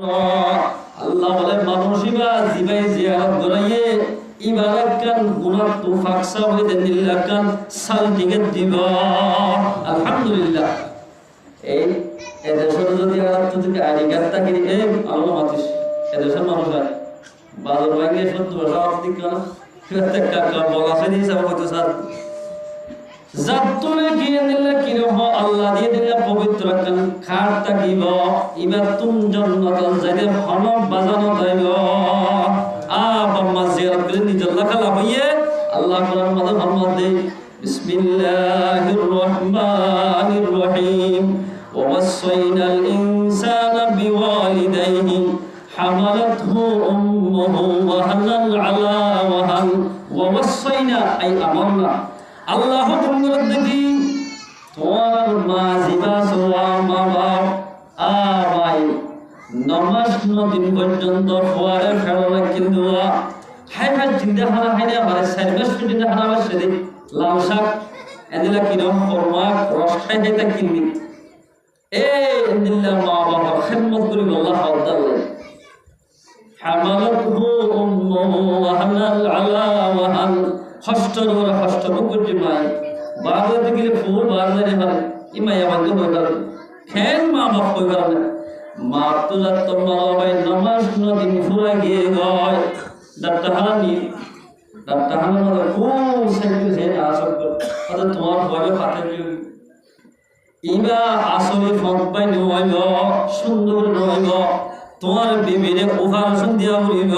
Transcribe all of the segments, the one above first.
আল্লাহ বলে মানুষিবা জিবাই জিয়ারত করাইয়ে ইবারাকান গুনাহ তু ফাকসা হইতে দিল্লাকান সালটিকে দিব আলহামদুলিল্লাহ। এই এদেশের যদি আর যদি আইডি কার্ড থাকে এই আল্লাহ মাতিস এদেশের মানুষরা বাজার ভাঙে সত্য রাস্তিক না কাকা বলা ফেলি সব হয়তো স্যার জাতুনে গিয়ে দিলে কি রহ আল্লাহ দিয়ে দিলে পবিত্র কান খাট থাকিব ইবা তুম জান্নাতাল যাইতে হন বাজানো যাইব বাম্মা জিয়ারত করে নিজের লেখা লাভ হইয়ে আল্লাহ কোরআন মাঝে ফরমান দেই বিসমিল্লাহির রহমানির রহিম ওয়া ওয়াসাইনাল ইনসানা বিওয়ালিদাইহি হামালাতহু উম্মুহু ওয়াহানান আলা ওয়াহান ওয়া ওয়াসাইনা আই আমারনা আল্লাহ হুকুম করে দেখি তোমার মা জিবা সোয়া মা বাপ ভাই নমাজ দিন পর্যন্ত ফোয়ারে ফেরোলা কিন্তু হাইফাই চিন্তা হারা হাইনে আমার সার্ভিস চিন্তা হারা আমার সেদি লাল শাক এদিলা কিরম ফরমা রস খাই খাইতা কিনবি এদিল্লা মা বাবা খেদমত করি আল্লাহ আল্লাহ হামালাতহু উম্মুহু ওয়াহানান আলা ওয়াহান হস্টর ওরা হস্টর করতে মাই বারবার গেলে ফুল বারবার হয় ইমাই আমাকে বলার খেন মা বাপ কইবার না মা তো যাত মা ভাই নামাজ দিন ফুরা গিয়ে গয় ডাক্তারহানি মধ্যে খুব সেন্টিসে আসল অত তোমার ভয় পাতে ইবা আসলে ফম্পাই নইব সুন্দর নইব তোমার বিবিরে উপহার দিয়া বলিব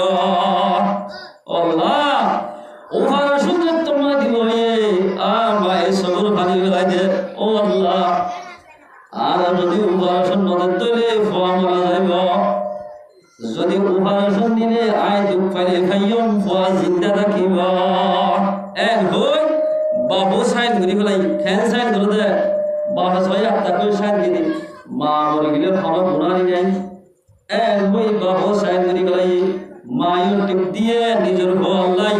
আল্লাহ উপহার সুন্দর তোমার দিব মায়ের সবর ভানি বেলায় দে ও আল্লাহ আর যদি উপহার নদের তৈলে ফোয়া মারা যাইব যদি উপহার দিনে আয় দুঃখ পাইলে খাইয়ম ফোয়া জিন্দা থাকিব এক হই বাবু সাইন করি ফেলাই ফ্যান সাইন করে দে বাবা ছয় আটটা করে সাইন দিয়ে দিন মা মরে গেলে ভালো গুণা নিয়ে যায় এক হই বাবু সাইন করি ফেলাই মায়ের টিপ দিয়ে নিজের আল্লাহ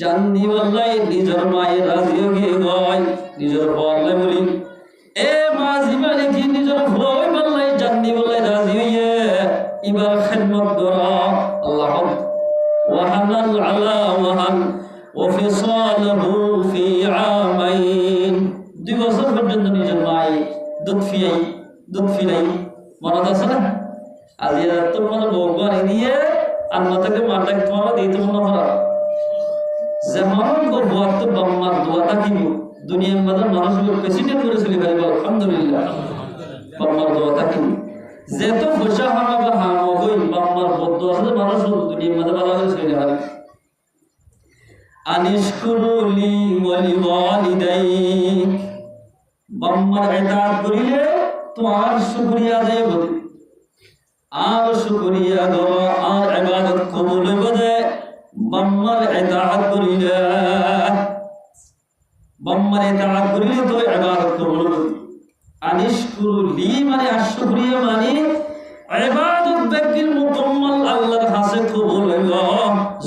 জানি বললাই নিজের মায়ের রাজি গিয়ে গয় নিজের আল্লাহ বলি এ মা জিবা দেখি নিজের ভয় বললাই জানি বললাই রাজি হইয়ে ইবার খেদমত করা আল্লাহ ওয়াহানান আলা ওয়াহান ওয়াফিসালহু ফি আমাইন 2 বছর পর্যন্ত নিজের মাই দুধ ফিরাই মনে আছে না আজ এত মনে বউগার দিয়ে আল্লাহ তাকে মাটাক তোমার দিতে মনে করা যেমন বউয়ার তো বাম্মার দোয়া থাকিব দুনিয়ার মধ্যে মানুষগুলো প্রেসিডেন্ট করেছিল ভাই আলহামদুলিল্লাহ বাম্মার দোয়া থাকিব যেত পয়সা হামা বা হামা হই বাম্মার বদ্ধ আছে মানুষ দুনিয়ার মধ্যে ভালো করে চলে হয় আনিশকুরুলি ওয়ালি ওয়ালিদাইক বাম্মার ইতাআত করিলে তোমার শুকরিয়া দেব আর শুকরিয়া গো আর ইবাদত কবুল হবে বাম্মার ইতাআত করিলে তো ইবাদত কবুল হবে আনিশকুরুলি মানে শুকরিয়া মানে ইবাদত ব্যক্তির মুকম্মল আল্লাহর কাছে কবুল হইব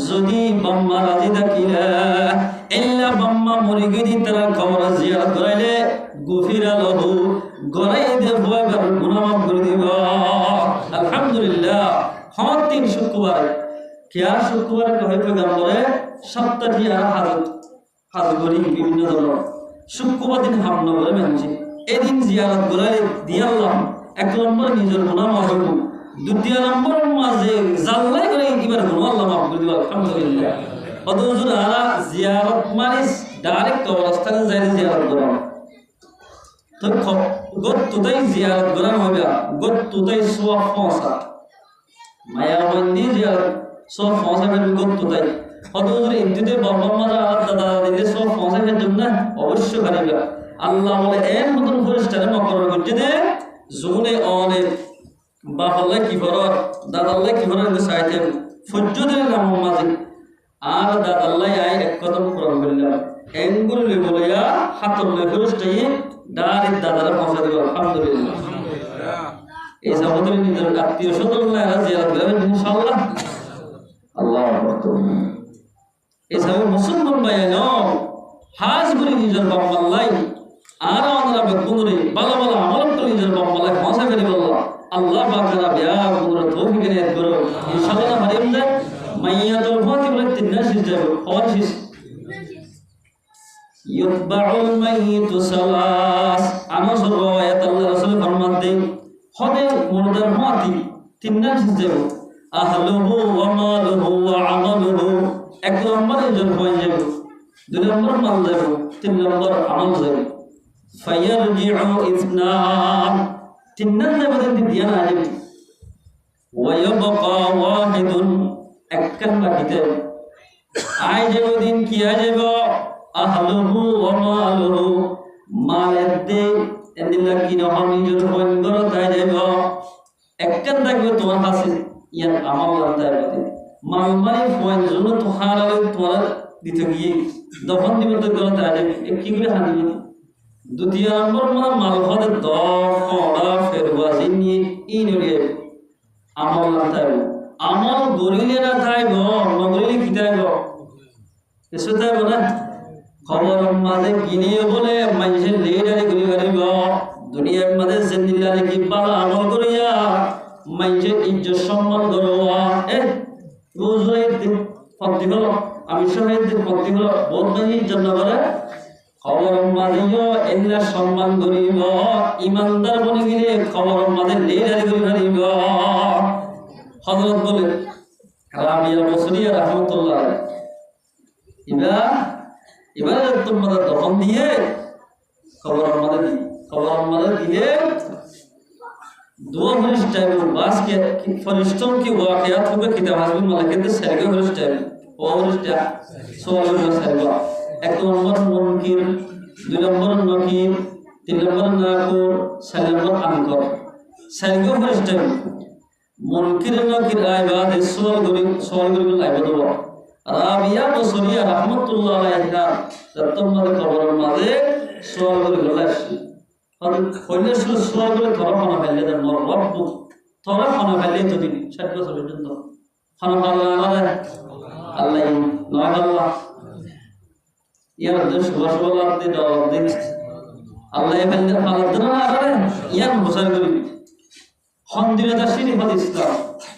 যদি বাম্মা রাজি থাকিলে ইল্লা বাম্মা মরে গেলি তারা কবর জিয়ারত করাইলে গফিরা লাহু গরাই দেব গুনাহ মাফ করে দিব আলহামদুলিল্লাহ হর 3 শুক্রবার কিয়া শুক্রবার কহে পেগম্বরে সপ্তাহটি আর হাজ করি বিভিন্ন ধরনের শুক্রবার দিন হামলা করে মানছি এদিন জিয়ারত করাই দিয়াল্লাহ 1 নম্বর নিজের গুনাহ মাফ হইব 2 নম্বর মাঝে জাল্লাই করে এবার গুনাহ আল্লাহ মাফ করে দিব আলহামদুলিল্লাহ অদুজুর আলা জিয়ারত মানে ডাইরেক্ট কবরস্থানে যাই জিয়ারত করা তো গত্তুতাই জিয়ারত করা হবে গত্তুতাই সোয়া ফসা মায়াবন্দি জিয়ারত সোয়া ফসা করে গত্তুতাই অদুজুর ইন্দিতে বাবা মারা দাদা দিলে সোয়া ফসা এর জন্য অবশ্যই করিবা আল্লাহ বলে এর মতন ফেরেশতারে মকরর করতে দে জুনে অনে বাবাল্লাহ কি ফরর দাদাল্লাহ কি ফরর সাইতে ফজ্জুদের নাম মাঝে আর দাদাল্লাহ আই এক কদম পূরণ করলাম এঙ্গুল বলিয়া হাতর ফেরেশতাই ডাইরেক্ট দাদারা পৌঁছা দিল আলহামদুলিল্লাহ এই সহোদরী নিজের আত্মীয় স্বজনরা জিয়ারত করবেন ইনশাআল্লাহ আল্লাহু আকবার এই সব মুসলমান ভাই নাও হাজ করে নিজের বাবা আল্লাহ আর আমরা বেকুনরে ভালো ভালো আমল করে নিজের বাম্মালে পৌঁছা করি বলল আল্লাহ পাকরা বিয়া কুনরে তৌফিক নিয়ত করো ইনশাআল্লাহ হারিম দে মাইয়াতুল ফাতি বলে তিন নাসিস যাবে ফাওয়াশিস ইউতবাউল মাইয়িতু সালাস আনাস রাওয়ায়াত আল্লাহ রাসূল ফরমাতে হদে মুরদার ফাতি তিন নাসিস যাবে আহলুহু ওয়া মালুহু ওয়া আমালুহু এক নম্বর ইজন হয়ে যাবে দুই নম্বর মাল যাবে তিন নম্বর আমল যাবে ফায়ারজিউ ইসনান তিন নম্বর দিয়া না যাবে ওয়ায়াবকা ওয়াহিদুন একখান বাকিতে আয় যাবে দিন কি আয় যাবে আহলুহু ওয়া মালুহু মালের দে এদিলা কি নহম ইজন হয়ে গর তাই যাবে একখান থাকবে তোমার কাছে ইয়ার আমল আনতে হবে মাল মারি ফোন জন্য তো হারালে তোমার দিতে গিয়ে দফন দিবে তো গরতে আজ কি করে হানিবে দ্বিতীয় নম্বর মানে মাল হদে দড়া ফেরবাজি নিয়ে ইনরিয়ে আমল আনতে হবে আমল গরিলে না থাইব নগরিলে কি থাইব কিছু থাইব না খবর মাঝে গিনিয়ে বলে মানুষের লেডারে গরি করিব দুনিয়ার মাঝে জিন্দিল্লারে কি পালা আমল করিয়া মানুষের ইজ্জত সম্মান করবা রোজের দিন পত্তি হলো আমি শহীদ দিন পত্তি হলো বহুত মানুষ জন্য করে খবর মাঝেও এগুলা সম্মান করিব ইমানদার বনে গেলে খবর মাঝে লেডারে গরি করিব হযরত বলে রাবিয়া বসরিয়া রাহমাতুল্লাহ এবার তোমাদের দফন দিয়ে খবর মাঝে দিয়ে दो फरिश्त टाइम बास के फरिश्तों की वाकयात को किताब हजब मलके दे सरगे फरिश्त टाइम ओ फरिश्त सवाल में सरगा एक नंबर मुनकिर दो नंबर नकीर तीन नंबर नाकुर चार नंबर अनकर सरगे फरिश्त टाइम मुनकिर नकीर आइबाद सवाल गरी आइबाद हुआ राबिया बसरिया रहमतुल्लाह अलैहा तत्तमर खबर मादे सवाल गरी गलाशी কইলে সুসওয়াল করে ধরা খানা ফেললে দেন মোর রব্বু ধরা খানা ফেললে তো দিন 60 বছর পর্যন্ত খানা আল্লাহ আল্লাহ নয় আল্লাহ ইয়ার দেশ বসবাস দিন দিন আল্লাহ ফেললে ফালাত না আরে ইয়ার বছর করি হন্দিরে দাসিনি হাদিস ইসলাম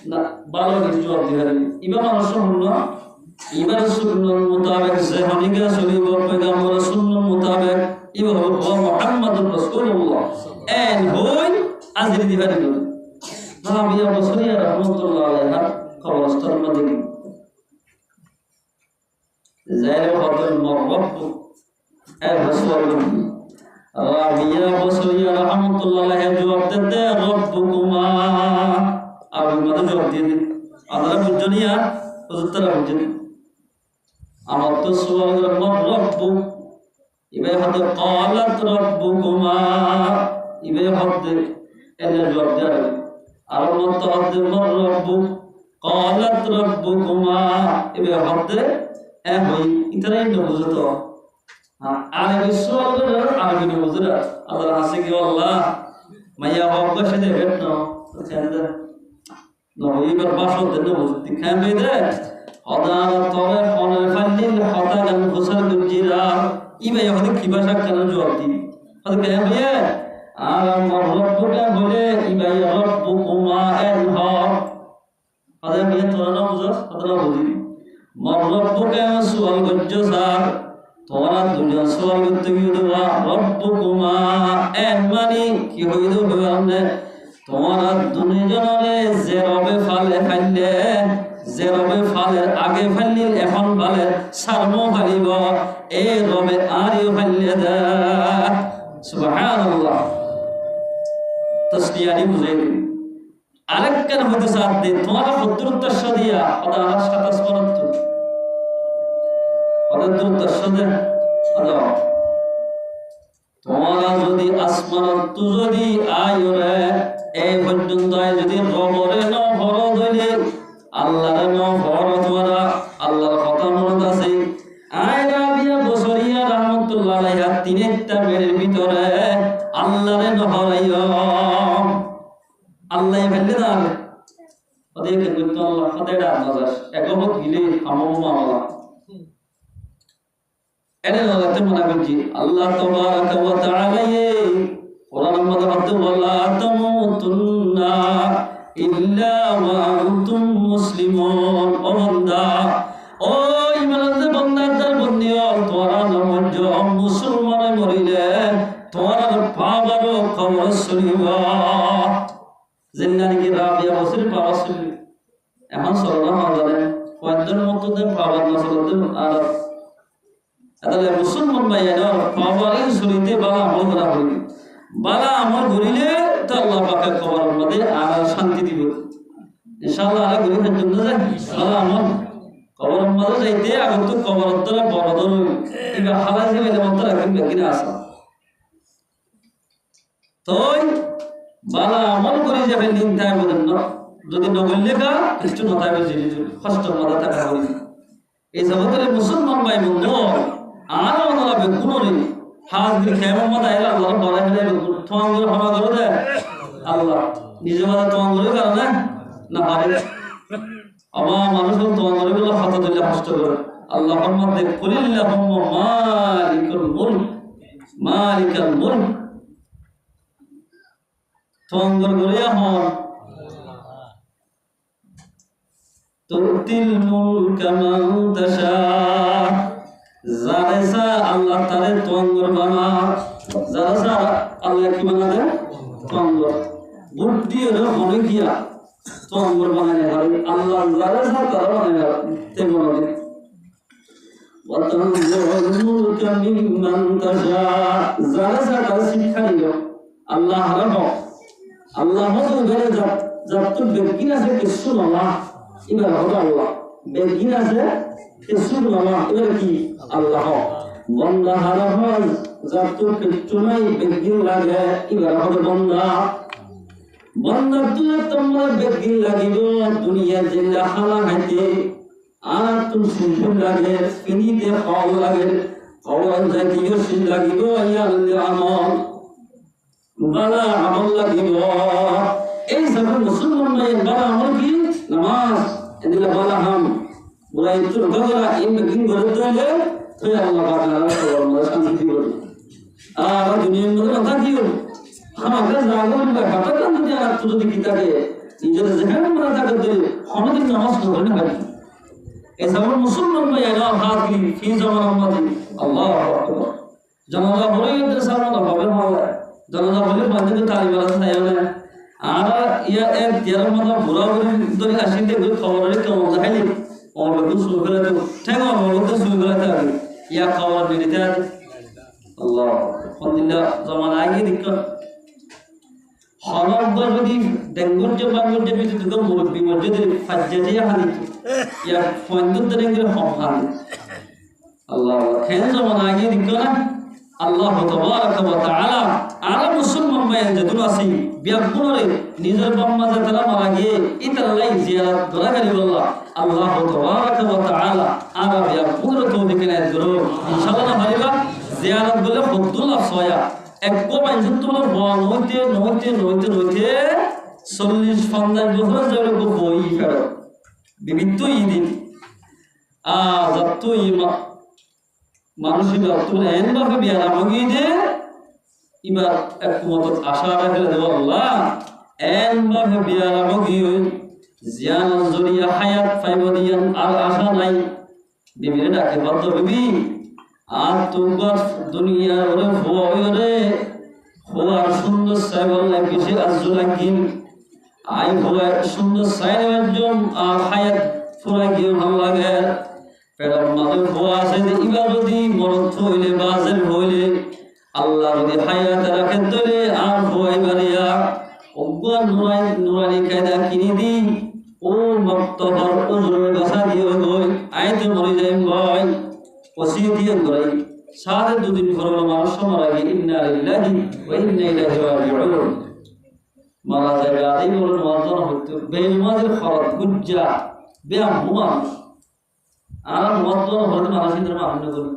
না ভালো কিছু জবাব দিবেন ইমাম রাসূলুল্লাহ ইবার সুন্নাত মোতাবেক জাহানিকা সলিব পয়গম্বর সুন্নাত মোতাবেক ইবাহ মুহাম্মাদুর রাসূলুল্লাহ এন হই আজরি দিবানি রাবিয়া বসরিয়া রাহমাতুল্লাহ আলাইহা কবরস্থান মধ্যে যাইরে হযরত মাররব এ রাসূলুল্লাহ রাবিয়া বসরিয়া রাহমাতুল্লাহ আলাইহা জবাব দিতে রব্বুকুমা আবু মাদা জবাব দিয়ে আল্লাহ বুঝনিয়া হুজুররা বুঝেন আমার তো সুবহান রব্বু ইবে হাতে ক্বালাত রব্বুকুমা ইবে হাতে এনে জবাব দেয় আর মত হাতে রব্বু ক্বালাত রব্বুকুমা ইবে হাতে এ হই ইতরাই নবুজতো আরবি সুবহান আরবি নবুজরা আল্লাহ হাসে কি আল্লাহ মাইয়া বাবা সাথে ভেটনো চান্দা নইবার বাসো দেন বুঝতি খাবে দে হদার তবে ফনে ফালিল হদান ফুসাল গুজিরা ইবে হদে কি ভাষা কেন জবাব দিবি হদে কে ভাইয়া আর রব্বুটা বলে ইবে রব্বুকুমা আনহা হদে মিয়া তোরা না বুঝছ হদরা বুঝি রব্বুকা সুয়াল গজ্জো স্যার তোরা দুনিয়া সুয়াল করতে গিয়ে দেওয়া রব্বুকুমা এন মানে কি হইল হবে তোমরা দুনিজনরে যে রবে ফালে ফাইলে যে রবে ফালের আগে ফাইলিল এখন ফালে সারমো ফালিব এই রবে আরিও ফাইলে দা সুবহানাল্লাহ তসবিয়ানি বুঝাই আরেকখান হতে সাথ দিন তোমার পত্রুত্তর সদিয়া ওটা 27 পর্যন্ত ওটা দুত্তর সদে ওটা তোমরা যদি আসমানত যদি আয়রে এই পর্যন্ত যদি রবরে ন ফরজ হইলে আল্লাহর ন ফরজ ওরা আল্লাহর কথা মনে আছে আয় রাবিয়া বসরিয়া রাহমাতুল্লাহ আলাইহা তিনটা মেয়ের ভিতরে আল্লাহর ন হরাইও আল্লাহ ফেললে দাও ওদেরকে কইতো আল্লাহ কতটা আন্দাজ একমত গিলে আমম মামলা এনে নলাতে মনে করছি আল্লাহ তাবারাকা ওয়া তাআলা কোরআন মধ্যে বলা তামুতুন্না ইল্লা ওয়া আনতুম মুসলিমুন। ও বান্দা, ও ইমানদার বান্দার বন্দিও, তোরা নমজ মুসলমানে মরিলে তোরা পাবারও কবর শুনিবা। জিন্নানি কি রাবিয়া বসির পাওয়া শুনি এখন সরলা হাজারে কয়েকজন মধ্যে পাবার না সরতে আর তাহলে মুসলমান ভাইয়েরা পাবারই শুনিতে বালা আমল করা হইল। বালা আমল করিলে তো আল্লাহ পাকের কবরের মধ্যে আর শান্তি দিব ইনশাআল্লাহ। আর গরিবের জন্য যায় বালা আমল কবরের মধ্যে যাইতে আগত তো কবরের দ্বারা বড় ধর এবার হালাল যে মেলে মধ্যে রাখেন বেকিনে আসা তোই বালা আমল করে যাবেন নিন্দায় বলেন না। যদি নগল্যে গা কিছু নতাবে জিনিস কষ্টের মাথা থাকা করি এই জগতের মুসলমান ভাই বন্ধু আর অনলাবে গুণরে হাত দিয়ে খেয়ার মাথা এলে আল্লাহ বড় হয়ে যাবে। তোমার করে ক্ষমা করে দেয় আল্লাহ নিজে মাথা তোমার করে কারণে না পারে আমার মানুষ তোমার করে বলে হাতে দিলে কষ্ট করে আল্লাহ মধ্যে কুলিল্লাহুম্মা মালিকুল মুলক মালিকাল মুলক তোমার করে হন তুতিল মুলকা মান তাশা জারেসা আল্লাহ তারে তোমার বানা জারেসা আল্লাহ কি বানা দেয় তোমার বুদ্ধি হলো মনে গিয়া তোমার বানায় আর আল্লাহ জারেসা তারা বানায় তে বলে ওয়াতানজুল মুলকা মিম্মান তাশা জারেসা তার শিক্ষা দিল আল্লাহ রাব্ব আল্লাহ হতো গরে যত বেগিন আছে কিছু না এবার হতো আল্লাহ বেগিন আছে কিছু না এবার কি আল্লাহ বন্দা হারা হয় যত কিছু নাই বেগিন লাগে এবার হতো বন্দা বন্দা তুই তোমার বেগিন লাগিব দুনিয়া জিন্দা হালা হাইতে আর তুমি সুন্দর লাগে ফিনিতে ফল লাগে কওয়াল জাতীয় সিল লাগিব ইয়া আমল বালা আমল লাগিব। এই সব মুসলমান ভাইয়ের বালা আমল কি নামাজ এদিকে বালা হাম বলা একটু গলা এই দিন গড়ে দিলে তুই আল্লাহ পাক আল্লাহ শান্তি দিব আর দুনিয়ার মধ্যে কথা কি আমাদের জাগরণ বা কথা কান যদি আর তুই যদি কিতাবে নিজের যেখানে মনে থাকে দিলে অনেক নামাজ পড়ে না এই সব মুসলমান ভাইয়েরা হাত কি কি জামানা মাঝে আল্লাহু আকবার জানালা বলে এর সামনে হবে মাওলা জানালা বলে বান্ধে তালিবান আছে না আর ইয়া এর তেরার মতো বুড়া বুড়ি ধরে আসিতে খবরে কেমন যাইলে और कुछ शुरू करे तो ठीक है और तो शुरू करे था या खबर मिलता है अल्लाह अल्हम्दुलिल्लाह जमाना आगे दिक्कत हमारा बड़ी डेंगू जब बांगुर जब इसे दुकान मुर्गी मस्जिद फज्जती है हाली या फंदुत तरेंगे हम हाली अल्लाह खेल जमाना आगे दिक्कत ना আল্লাহ তাবারাকা ওয়া তাআলা আলা মুসলমান ভাইয়ের যেগুলো আছে বিয়াগুণরে নিজের বাম্মাজা তারা মারা গিয়ে ইতাল্লাই জিয়ারত করা করি বললা আল্লাহ তাবারাকা ওয়া তাআলা আলা বিয়াগুণরে তৌফিক এনায়েত করো ইনশাআল্লাহ ভাইবা জিয়ারত বলে ফদুল্লাহ সয়া একগো বাইজন তোমার বন হইতে 40-50 বছর যাবে গো বই ফেরো বিবিধ ঈদিন যত ইমা মানুষের তুলে এনভাবে বিয়ার আমাকে যে এবার একমত আশা রাখলে দেব আল্লাহ এনভাবে বিয়ার আমাকে জিয়ান জরিয়া হায়াত ফাইবদিয়ান আর আশা নাই বিবিরে ডাকে বদ্ধ বিবি আর তোমার দুনিয়া ওরে হওয়ারে হওয়ার সুন্দর সাইবল লাগছে আজলাকিন আই হওয়ার সুন্দর সাইবজন আর হায়াত ফুরা গিয়ে ভালো লাগে পেরার মাঝে হওয়া আছে যে ইবার যদি মরণ হইলে বাজের হইলে আল্লাহ যদি হায়াত রাখেন তলে আর হওয়াই বাড়িয়া অজ্ঞান নুরানি কায়দা কিনে দি ও মক্তবর উজুরের গাছা দিয়ে গই আইতে মরে যাই ভয় পশি দিয়ে গড়াই সাড়ে দুদিন পর মানুষ মারা গিয়ে ইন্না লিল্লাহি ওয়া ইন্না ইলাইহি রাজিউন মারা যাবে আই বলে মরণ হইতো বেঈমানের খরচ গুজ্জা বেআম মানুষ আর মতন হতে মানুষের মান্য করি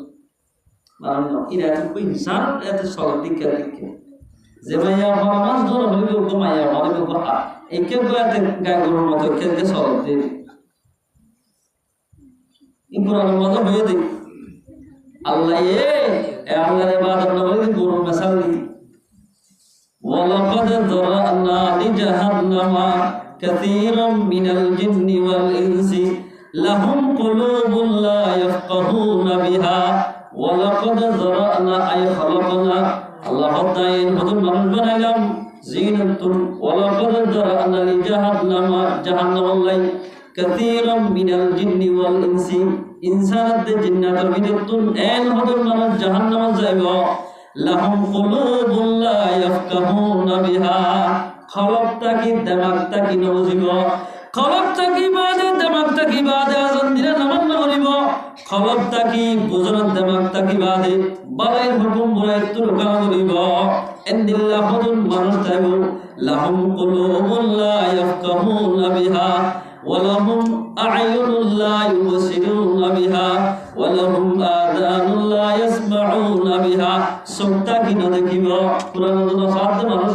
মান্য এর এত ইনসান এত সরল দিকে যে ভাইয়া আমার ধর হইবে ও মাইয়া মানে কথা একে গাতে গায় গরুর মতো খেলতে সরল দিয়ে ইকুরার মতো হয়ে দেই আল্লাহ আল্লাহর ইবাদত না করে গরু মিশাল দি ওয়ালাকাদ যারানা লিজাহান্নামা কাসীরাম মিনাল জিন্নি ওয়াল ইনসি লাহুম কুলুবুন লা ইয়াফকাহুনা বিহা ওয়ালাকাদ যারানা আই খালাকনা আল্লাহ তাআলা নতুন মানুষ বানাইলাম জিনাতুন ওয়ালাকাদ যারানা লিজাহান্নামা জাহান্নামাল্লাই কাসীরাম মিনাল জিন্নি ওয়াল ইনসি ইনসানাত জিন্নাতের ভিতরতুন এন হদর মানুষ জাহান্নামে যাইব লাহুম কুলুবুন লা ইয়াফকাহুনা বিহা খলকটা কি দিমাগটা কি নজিব খলকটা কি বাদে দিমাগটা কি বাদে আজান দিলে নামাজ না পড়িব খলকটা কি বুঝানোর দিমাগটা কি বাদে বালাইর হুকুম বলাই তোর কাম করিব এন্দিল্লাহ হদর মানুষ যাইব লাহুম কুলুবুন লা ইয়াফকাহুনা বিহা ولهم أعين لا يبصرون بها ولهم آذان لا يسمعون بها سمتا কি না দেখিব কুরআন না সাথে মানুষ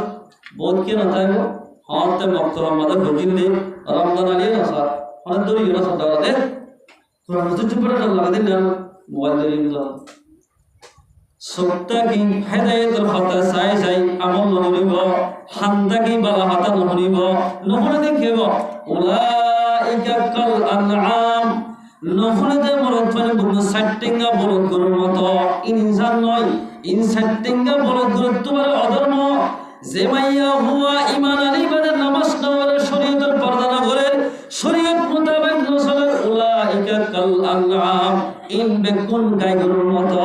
বোধ কি না তাইব হাতে মক্তর আমাদের বুঝিলে রমজান আলী না স্যার অনেক দূরে না সদা দে কুরআন তো চুপ করে লাগা দিন মোবাইল দিয়ে দিল সত্তা কি হেদায়েতের কথা চাই চাই আমল নহরিব হান্দা কি বালা হাতা নহরিব নহরে দেখিব উলাইকা কাল আনআম নহরে দে মরদ মানে বুঝ সাইটিংগা বলদ গরুর মতো ইনসান নয় ইন সাইটিংগা বলদ গরু তোমার অধর্ম যে মাইয়া হুয়া ঈমান আলী বাদে নামাজ না পড়ে শরীয়তের পর্দা না করে শরীয়ত মোতাবেক না চলে উলাইকা কাল আনআম ইন বেকুন গাই গরুর মতো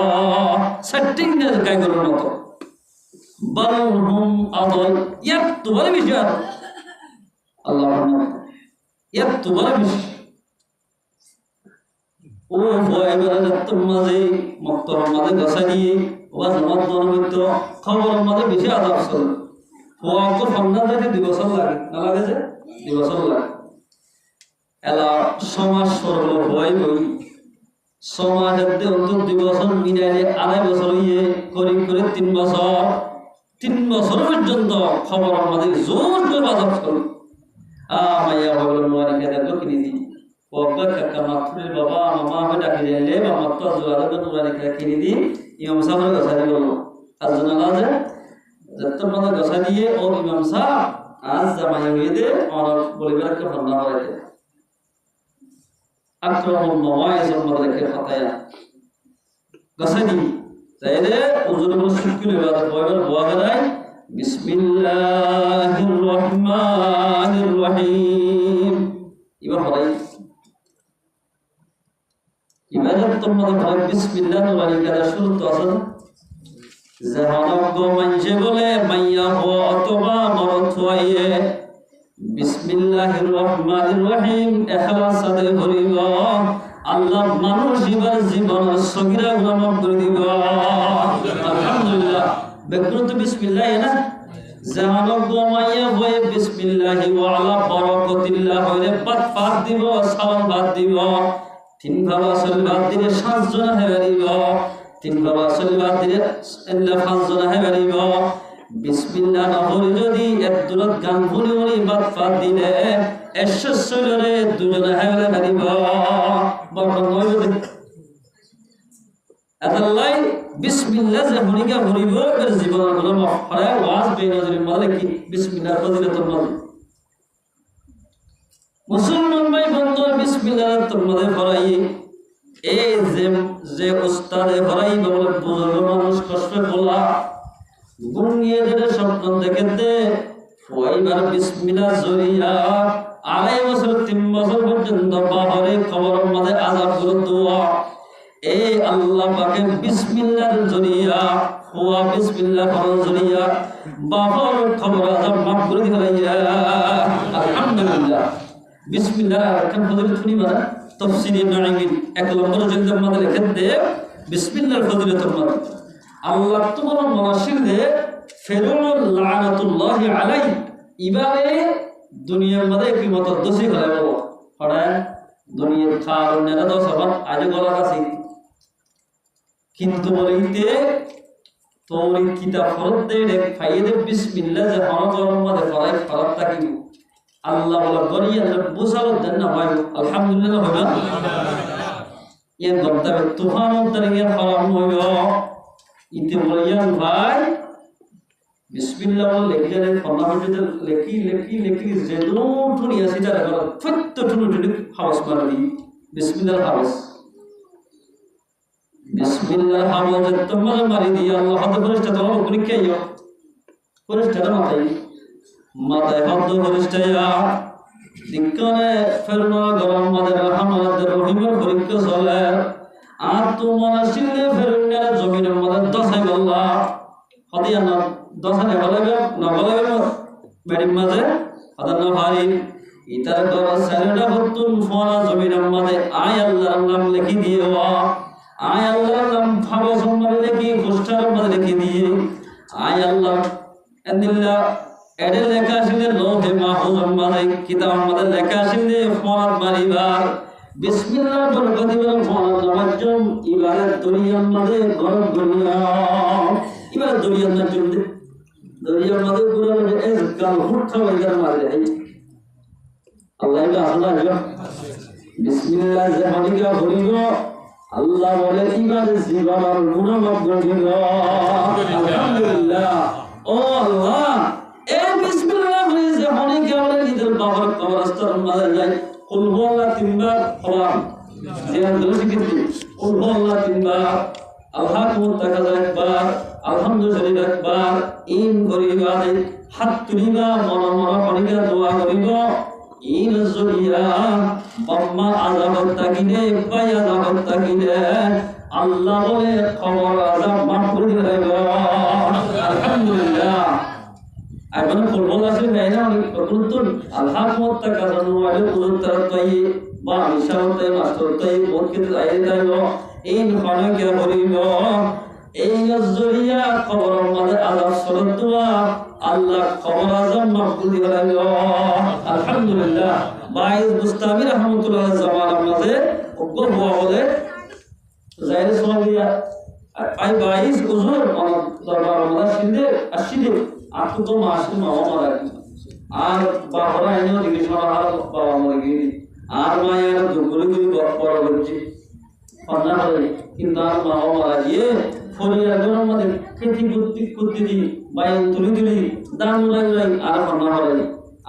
সাইটিংগা গাই গরুর মতো বালহুম আদল ইয়াত তোমার বিষয় আল্লাহ ইয়াত তোমার বিষয় ও ভয়বারে তোমাজে মক্তর মাঝে গসা দিয়ে ওয়াজ নামাজ দনবিত খবর মাঝে বেশি আদাব চলে ওয়া তো ফন্না দেখে দিবস লাগে না লাগে যে দিবস লাগে এলা সমাজ সরল ভয় বই সমাজের অন্তত 2 বছর মিলাইলে 2.5 বছর হইয়ে করি করে 3 বছর পর্যন্ত খবর আমাদের জোর করে বাজার চলে মাইয়া বলল নোয়ারিকে দেখো কিনে দিই বাবা কাকা মাত্রে বাবা মামা আমি ডাকি দিলে বাবা তো জোয়ারে নোয়ারিকে কিনে দিই ইমাম সাহেবের গসা দিয়ে বলল আজ জানা যে যত মধ্যে গসা দিয়ে ও ইমাম সাহেব আজ জামাই হয়ে দে আমার পরিবারকে ফন্না হয়েছে আকরামুল মাওয়াইজুল মাদরিকের ফাতায়া গসা দিই তাইলে ওজুর মুশকিল ইবাদত বয়বার দোয়া করাই বিসমিল্লাহির রহমানির রহিম ইবা হলাই ইবাদত তোমাদের হয় বিসমিল্লাহির রহমানির শুরু তো আছে জাহানক গো মানজে বলে মাইয়া হো অথবা মরত হইয়ে বিসমিল্লাহির রহমানির রহিম ইখলাস সাথে ভরিব আল্লাহ মানুষ জীবন সগীরা গুনাহ মাফ করে দিব আলহামদুলিল্লাহ বেকুন তো বিসমিল্লাহ না জাহানক গো মাইয়া হয়ে বিসমিল্লাহি ওয়া আলা বারাকাতিল্লাহ হইলে পাত দিব সালাম বাদ দিব 3 ভালো সালাত দিলে 7 জন হেরিব 3 ভালো সালাত দিলে 5 জন হেরিব বিসমিল্লাহ না হলে যদি এক দুরত গান ভুলি বাদ দিলে 100 জনে 2 জন হেরিব বর্তমান হইবে আল্লাহ বিসমিল্লাহ যে হরিকা হরিব এর জীবনের গুলো মাফ করে ওয়াজ বেনজরের মালিক বিসমিল্লাহ ফজিলতুল মালিক মুসলমান ভাই বন্ধু বিসমিল্লাহ তোমাদের ফরাই এই যে উস্তাদে ফরাই বলে বুজুর্গ মানুষ কষ্ট বলা গুনিয়ে ধরে স্বপ্ন দেখতে ফয়বার বিসমিল্লাহ জরিয়া 2.5 বছর 3 বছর পর্যন্ত বাবারে কবরের মধ্যে আযাব করে দোয়া এই আল্লাহ পাকের বিসমিল্লাহর জরিয়া হুয়া বিসমিল্লাহ ফরজ জরিয়া বাবার খবর আযাব মাফ করে দিলাইয়া আলহামদুলিল্লাহ বিসমিল্লাহ কেন ফজিলত শুনিবা তাফসীরে নাঈমিন 1 নম্বর জিলদের মধ্যে লিখে দে বিসমিল্লাহর ফজিলতুল মাদ আল্লাহ তোমার মনাসির দে ফিরআউন লানাতুল্লাহি আলাইহি ইবারে দুনিয়ার মধ্যে কি মত দোষী হলে বলো পড়া দুনিয়ার কারণেরা দোষ আবার আজ গলা আছে কিন্তু বলিতে তোর কিতাব ফরজ দে ফাইদে বিসমিল্লাহ যে হরকর মধ্যে ফরাই ফরজটা কি আল্লাহ বলে গরিয়া বুঝালো দেন না ভাই আলহামদুলিল্লাহ হবে ইয়ান গন্তাবে তুফান তারিখে হারাম হইব ইতে বলিয়ান ভাই বিসমিল্লাহ বলে লেখি জানে ফর্মালিটিতে লেখি লেখি লেখি যেদো টুনি আসি তারা করা ফত্ত টুনি টুনি হাওস মারি বিসমিল্লাহ হাওস বিসমিল্লাহ হাওস তোমার মারি দিয়া আল্লাহ হাতে ফেরেশতা তোমার উপরে খেইও ফেরেশতা মাথায় হাত ফেরেশতা দিকনে ফেরনা গরম মাদের রহমানের রহিমের পরীক্ষা চলে আর তোমার সিলে ফেরনা জমিনের মধ্যে দশাই বললা হদিয়া না দশানে বলবে না বলবে মেডিম মাঝে হদার না ভারী ইতার গরা সাইরা হতুন ফোনা জমিনের মধ্যে আয় আল্লাহর নাম লিখি দিও আয় আল্লাহর নাম ভাবে সম্মান লিখি পোস্টার মধ্যে লিখি দিয়ে আয় আল্লাহ আল্লাহ এডে লেখা ছিল লোহে মাহফুজের মধ্যে কিতাব আমাদের লেখা ছিল ফোনাত মারিবার বিসমিল্লাহ বরকতি বল ফোনাত নামাজম ইবাদত দুনিয়ার মধ্যে গরম দুনিয়া ইবাদত দুনিয়ার না চলতে দুনিয়ার মধ্যে পুরো এস গাল হুট হয়ে মারে আল্লাহ আল্লাহ বিসমিল্লাহ জাহানিকা বলিব আল্লাহ বলে ইবাদত জীবনের গুণামাপ গঠিল আলহামদুলিল্লাহ ও আল্লাহ এ বিসমিল্লাহ বলে জাহানিকা বলে নিজের বাবার কবরস্থান মাঝে যাই কুল হুয়াল্লাহ তিনবার পড়া জিয়ার দলে কিন্তু কুল হুয়াল্লাহ তিনবার আল্লাহু তাআলা একবার আলহামদুলিল্লাহ একবার ইন করিবা হাত তুলিবা মন মন করিবা দোয়া করিব ইন জুরিয়া বাম্মা আযাব তাকিনে পায় আযাব তাকিনে আল্লাহ বলে খবর আযাব মাফ করে দেব আলহামদুলিল্লাহ এখন ফুটবল আছে না অনেক প্রকুতুন আল্লাহু তাআলা ওয়ালে কুদরত তাই বা ইশারাতে মাস্টার তাই বহুত কিছু আইয়ে যাইব ইন খনকে বলিব এই জুরিয়া খবর মাঝে আযাব সরতুয়া আল্লাহ খবর আযাব মাফ করে দেব আলহামদুলিল্লাহ বাইস মুস্তামি রহমাতুল্লাহ জামাল মাঝে ওগো হওয়া বলে জাইরে সোনিয়া আই বাইস হুজুর দরবার মাঝে সিন্ধে আসিদে আপু তো মাসু মামা মারা আর বাবা এনে জিজ্ঞেস করা আর বাবা মরে গিয়ে আর মায়ের দুপুরে দুই বড় হচ্ছে অন্যা হলে কিন্তু আর মামা মারা গিয়ে ফরিয়া গরম মধ্যে খেতি করতে দি বাইন তুলি তুলি দাম উড়াই আর অন্যা হলে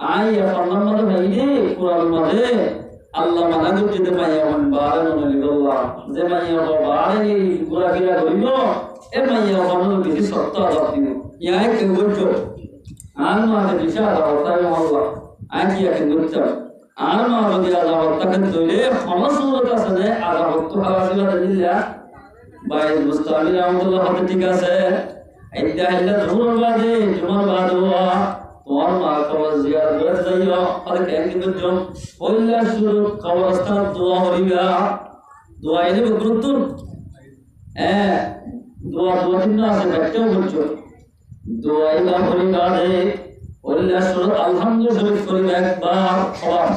আই অন্যার মধ্যে ভাই রে কোরআন মাঝে আল্লাহ মানা করতে মাইয়া মন বারে মনে আল্লাহ যে মাইয়া বাবা এই ঘোরা ফিরা করিব এ মাইয়া বাবা বেশি সত্য আলাপ দিব ইয়াই কে বলছো আর মাঝে বিশাল আলাপ আল্লাহ আকি আকি বলছো আর মা যদি আলাপ তাকে তৈরি সমস্ত আছে যে আলাপ তো হাসিলা দিলা ভাই মুস্তামি রহমাতুল্লাহ হাতে ঠিক আছে এইটা হইলে জুমার বাদে জুমার বাদওয়া তোমার মা কবর জিয়ারত করতে যাইও আর কেন কিন্তু পয়লা শুরু কবরস্থান দোয়া হইবা দোয়া এনে গুরুত্ব দোয়া দিন আছে ব্যাখ্যাও করছো দোয়া ইলা হইবা দে পয়লা শুরু আলহামদুলিল্লাহ করিবা একবার সবার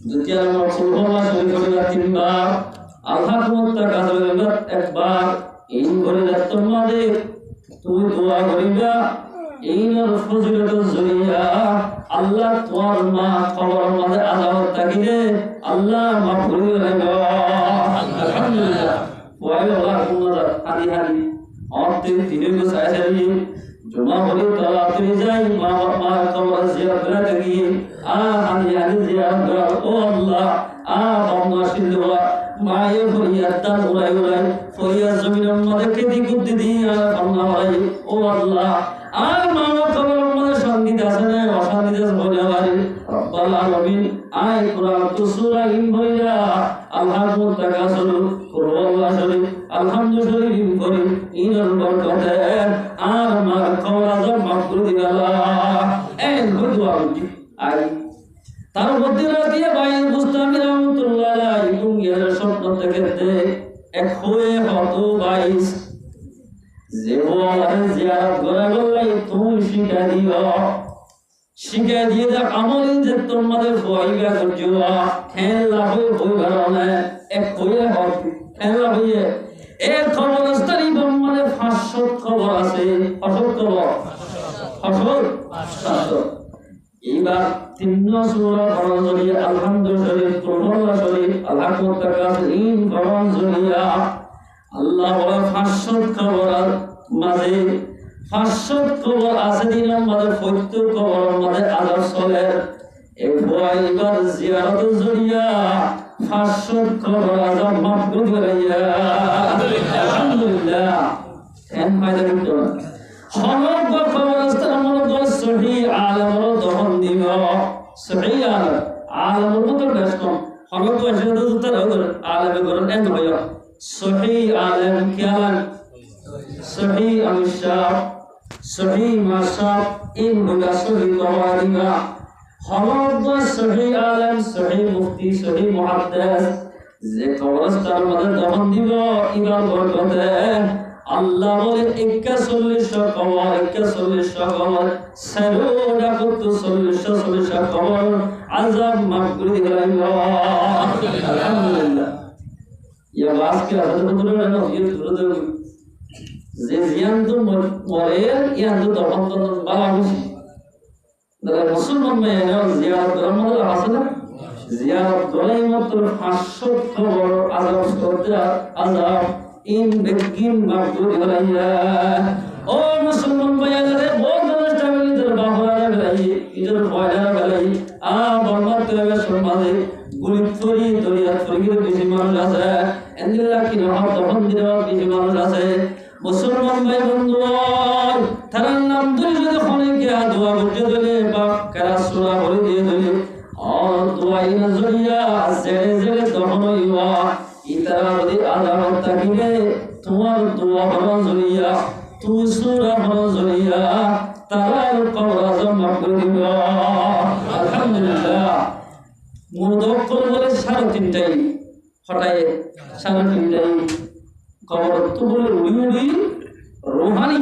দ্বিতীয় নম্বর সুবহানাল্লাহ শরীফ করিবা তিনবার আল্লাহু তাআলা একবার ইন করিবা তোমাদের তুমি দোয়া করিবা এইনার ফজিলত জরিয়া আল্লাহ তোমার মা খবর মাঝে আযাব তাকিরে আল্লাহ মাফ করে দেব আলহামদুলিল্লাহ ওয়াই আল্লাহ কুমার হাদি হাদি অর্থে দিনে সাইসারি জমা হলে তারা তুই যাই মা মা খবর জিয়ারত করে গিয়ে হাদি হাদি জিয়ারত ও আল্লাহ বান্দা সিলওয়া মায়ে ফরিয়াদ তার উড়াই উড়াই ফরিয়াদ জমিনের মধ্যে খেতে করতে দিয়া বান্দা ভাই ও আল্লাহ আর মামা খবর মনে সঙ্গীত আছে না অসঙ্গীত বলে পারে রব্বাল আলামিন আয় কুরআন তো সূরা ইন বইরা আল্লাহু তাআলা শুরু কুরআন শরীফ আলহামদুলিল্লাহ ইন করি ইনার বরকতে আর মা খবর আজব মাফ করে দিলা এই দোয়া করি আই তার মধ্যে রাতিয়া ভাই মুস্তামি রহমাতুল্লাহ আলাইহি দুনিয়ার স্বপ্ন দেখতে এক হয়ে হতো 22 যে ওয়ারে জিয়ারত করে বললাই তুমি শিখা দিয়ে যা আমল যে তোমাদের হইবা করজুয়া খেলা হই ঘরনে এক হয়ে হবে খেলা হইয়ে এই খবর স্থায়ী মানে 500 খবর আছে 500 খবর 500 এইবার তিন সূরা পড়া শরীফ আলহামদুলিল্লাহ শরীফ কুরআন শরীফ আল্লাহ মুতাকাসসিরিন করার জরিয়া আল্লাহ বলে 500 কবর মাঝে 500 কবর আছে দিনের মাঝে 70 কবর মাঝে আযাব চলে এই ভয়বার জিয়ারতের জরিয়া 500 কবর আযাব মাফ করে দিয়া আলহামদুলিল্লাহ এন ফায়দা দিতো সমগ্র কবরস্থান মূলত সহিহ আলেমর দহন দিব সহিহ আলেমর মতো ব্যস্ত সমগ্র এসে তো আলেমে করেন এন ভাই সহিহ আলেম কি আলেম সহিহ আমিশাব সহিহ মাসাব ইন বুলা সহিহ কওয়ারিবা সমগ্র সহিহ আলেম সহিহ মুফতি সহিহ মুহাদ্দিস যে কবরস্থান মধ্যে দহন দিব ইবার বরকতে আল্লাহ বলে 41 কবর 41 কবর সরোডা কত 40 কবর আযাব মাফ করে দিলেন আলহামদুলিল্লাহ ইয়া আজকে আদর করে না ইয়ে ধরে যে জিয়ান তো মরে ইয়ান তো তখন তো বালা খুশি দাদা মুসলমান মেয়ে জিয়ারত রহমতুল হাসান জিয়ারত গলাই মাত্র 500 কবর আযাব করতে আযাব ইন বেকিন মাফুর হলাইয়া ও মুসলমান ভাইয়ারে বহুত মানুষ টাইমে তোর বাবারা গলাই ইদর বয়রা গলাই আ বর্মাত করে সমাজে গুলি চুরি দরিয়া চুরির বেশি মানুষ আছে এন্দিলা কি না তখন দিনের বেশি মানুষ আছে মুসলমান ভাই বন্ধু তার নাম ধরে যদি ফোনে গিয়া দোয়া করতে দিলে বা কারা সুরা বলে দিয়ে দিলে আর দোয়া ইনা জরিয়া জেরে জেরে তখন হইবা ইতারা যদি আদালত থাকিলে তোমার দোয়া হলো জরিয়া তুমি সূরা হলো জরিয়া তারার কবর আযাব মাফ করে দিবে আলহামদুলিল্লাহ মুরদক্কর বলে 3:30টাই হটায় 3:30টাই কবর তো বলে উড়ি রোহানি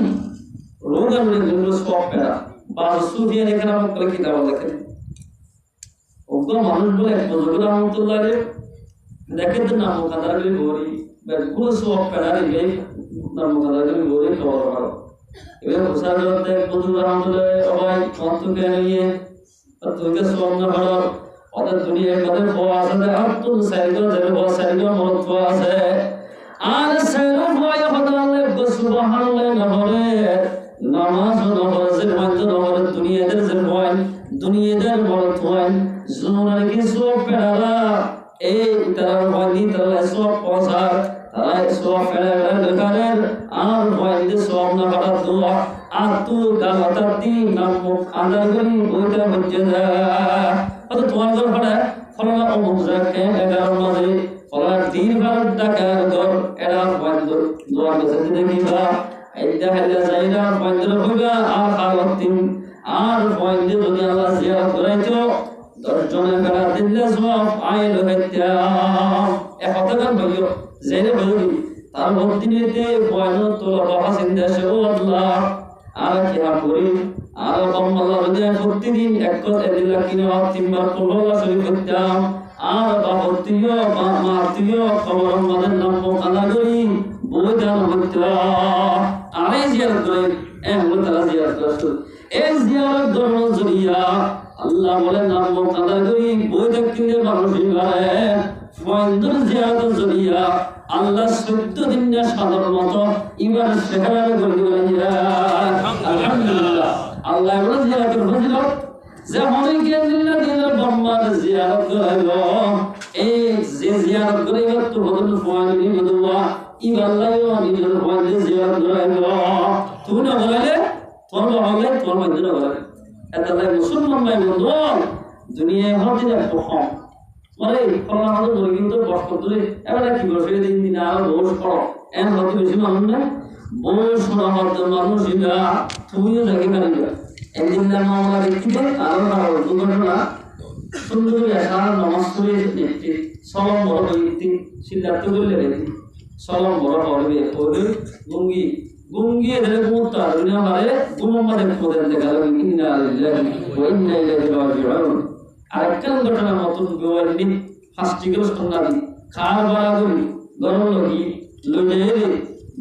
রোগান বলে সব পেরা বা সুফিয়ান এখানে করে কিতাব লেখেন ওগো মানুষ বলে বুজুর্গ রহমাতুল্লাহ আলাইহি দেখেন তো নাম কাদারি গরি বিলকুল সব পেরারি গে নাম কাদারি গরি কবর করো এবার হুসাইন রাতে বুজুর্গ রহমাতুল্লাহ সবাই কন্তকে নিয়ে তুইকে সব না করো ওদের দুনিয়ার মধ্যে হওয়া আছে আর তুই সাইগো যাবে হওয়া সাইগো মত আছে আর সাইগো হয় হদালে সুবহানাল্লাহ না বলে নামাজ নমাজের মধ্যে নমাজ দুনিয়াদের যে হয় দুনিয়াদের মত হয় জোনার কি সব পেরা এই তার হয় তারা সব পসার তারা সব পেরা লেখারের আর হয় সব না করা দোয়া আর তুই গালাটা দিন নাম আন্দার করি বইটা হচ্ছে না অত তোমার ঘর পড়ে ফলানা অমুক রাখে এগার মাঝে ফলার দিন ভারত ডাকার ঘর এরার বন্ধ দোয়া কাছে দেখিবা এইটা হেলে যাইরা বন্ধ হইবা আর খাওয়াতিন আর বন্ধ যদি আল্লাহ জিয়ারত করাইতো 10 জনের বেলা দিলে সব আইল হইতা এ হতগান বলিও জেনে বলি তার ভক্তিতে বয়ন তোলা বাবা চিন্তা সে ও আল্লাহ আর কি করি আর আল্লাহ রদিয়া প্রতিদিন এক কথা দিলা কিনে তিনবার কুল্লাহ শরীফ করতাম আর বাবতিও মাতিও কবর আমাদের নাম কালা করি বইদান করতাম আরে জিয়ারত করে এমন তারা জিয়ারত করতো এই জিয়ারত ধর্ম জরিয়া আল্লাহ বলে নাম কালা করি বইটা কিনে মানুষ গায়ে ফয়ন্দর জিয়ারত জরিয়া আল্লাহ 14 দিন না সাধারণ মতো ইমান শেখার করে দিলেন আলহামদুলিল্লাহ আল্লাহ বলে জিয়ারত ফজিলত যে অনেকে দিনের দিনের ব্রহ্মার জিয়ারত করাইলো এই যে জিয়ারত করাইলো তো বদল ফানি বদুয়া ইবাল্লাহ নিজের ফানি জিয়ারত করাইলো তুমি না বলালে তোর বলে তোর মধ্যে না বলে এটা মুসলমান ভাই বন্ধু দুনিয়ায় হতে যায় কম মানে ফলা আমাদের ধরে কিন্তু বস্ত ধরে এবারে কি বসে দিন দিন আর বস পড়ো এমন হতে বেশি মানুষ না বস শোনা হতে মানুষ না তুমিও জায়গা পারি না একদিন আমরা দেখতে আরো দুর্ঘটনা সুন্দর সারা নমাজ করে দেখতে সলম বড় ব্যক্তি সিদ্ধার্থ করলে দেখি সলম বড় হবে ওরে গুঙ্গি গুঙ্গি এদের মুহূর্ত আর না পারে গুমমাদের পদের দেখা যাবে ইন্না লিল্লাহি ওয়া ইন্না ইলাইহি রাজিউন আরেকটা ঘটনা মতন বিওয়ানি ফাস্টিকের সন্ধান খার বাড়া করি গরম লগি লইলে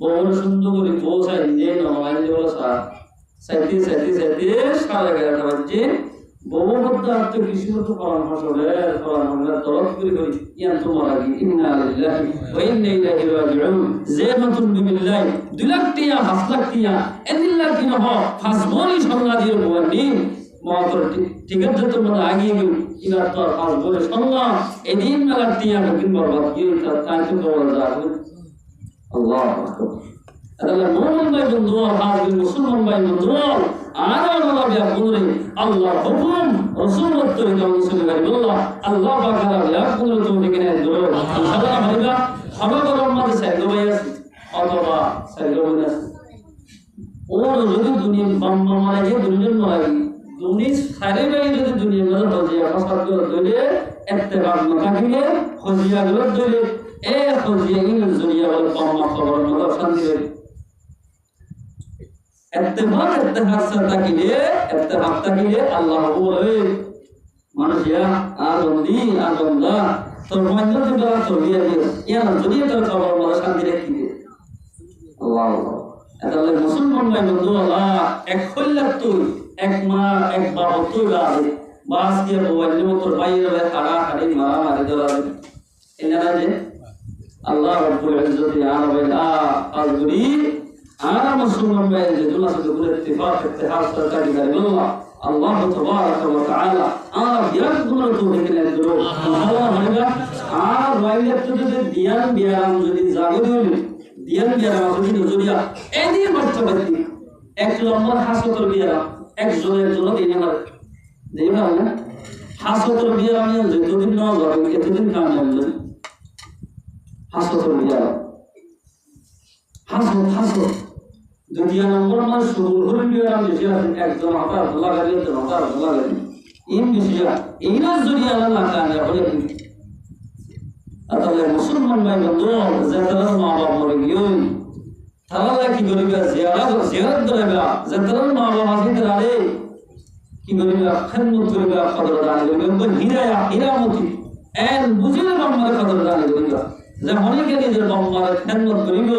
বড় সুন্দর করে পৌঁছাই যে নমাজ বলা সাথে সাড়ে 11টা বাজে বহু মধ্যে আত্ম কৃষ্ণত করার ফসলে করার আমরা তরফ করি ইয়ান তোমার আগে ইন্না লিল্লাহি ওয়া ইন্না ইলাইহি রাজিউন যে নতুন বিল্লাহ 2 লাখ টিয়া 5 লাখ টিয়া এদিল্লাহ কি নহ ফাসবনি সংজ্ঞা দিয়ে বলি মাত্র টিকেট যত মানে আগে গেল ইনার তো ফাসবনি সংজ্ঞা এদিন মেলা টিয়া কিন্তু বরবাদ কি তাই তো বলা যায় আল্লাহু আকবার আল্লাহ মুমিন ভাই বন্ধু আর মুসলমান ভাই বন্ধু আর আল্লাহ বিয়া বলে আল্লাহ হুকুম রাসূলুল্লাহ সাল্লাল্লাহু আল্লাহ বাকারা বিয়া বলে তো দেখেন দূর ইনশাআল্লাহ ভাইরা সবার মধ্যে সাইকেল ভাই আছে অথবা সাইকেল ভাই আছে ওর যদি দুনিয়া বাম্মা মারা যায় দুনিয়ার মারা যায় দুনিয়া সারে ভাই যদি দুনিয়া মারা হয়ে যায় ফাসাদ করে দিলে ইত্তেবাক না থাকিলে খজিয়া গুলো দিলে এ খজিয়া ইন দুনিয়া বল বাম্মা খবর মতো শান্তি इत्तेफाक इत्तेहाद से ताकिले अल्लाह बोले मानुषिया আর বন্দা তোর মধ্যে যে তোর বিয়ে দিয়ে ইয়ার দুনিয়া তোর খবর বলা শান্তি রেখে দে আল্লাহ তাহলে মুসলমান ভাই বন্ধু আল্লাহ এক খল্লা তুই এক মা এক বাবা তুই গাবে বাস দিয়ে বললে তোর ভাইয়ের হাড়া হাড়ি মারা মারি দেওয়া এনারা যে আল্লাহ রাব্বুল ইজ্জতি আলামিনা আজগুরি أنا مسلم بين جدنا سبب الاتفاق اتحاد سركاري الله الله تبارك وتعالى أنا بيرجون توفيق للدروب الله هذا أنا رايلة تجد ديان بيرام جدي زاغدول ديان بيرام جدي نزوليا أدي مرتبة دي أكلمر حسوتر بيرام أكزول دينار دينار لا حسوتر بيرام يزيدون نازر كتدين كامل حسوتر بيرام حسوت দুনিয়া নম্বর মানে শুরু হয়ে গেলাম যে একজন আবার আল্লাহ গালি তো আল্লাহ গালি ইন বিষয় এইনা যদি আল্লাহ কানে হয়ে তাহলে মুসলমান ভাই বন্ধু যারা মা বাবা মরে গিয়ে তারা কি করিবে জিয়ারত করবে যারা মা বাবা আছে তারা কি করিবে খেদমত করবে কদর দান করবে হীরামতি এন বুঝিলে বাম্মার কদর দান করবে যে অনেকে নিজের বাম্মার খেদমত করিবে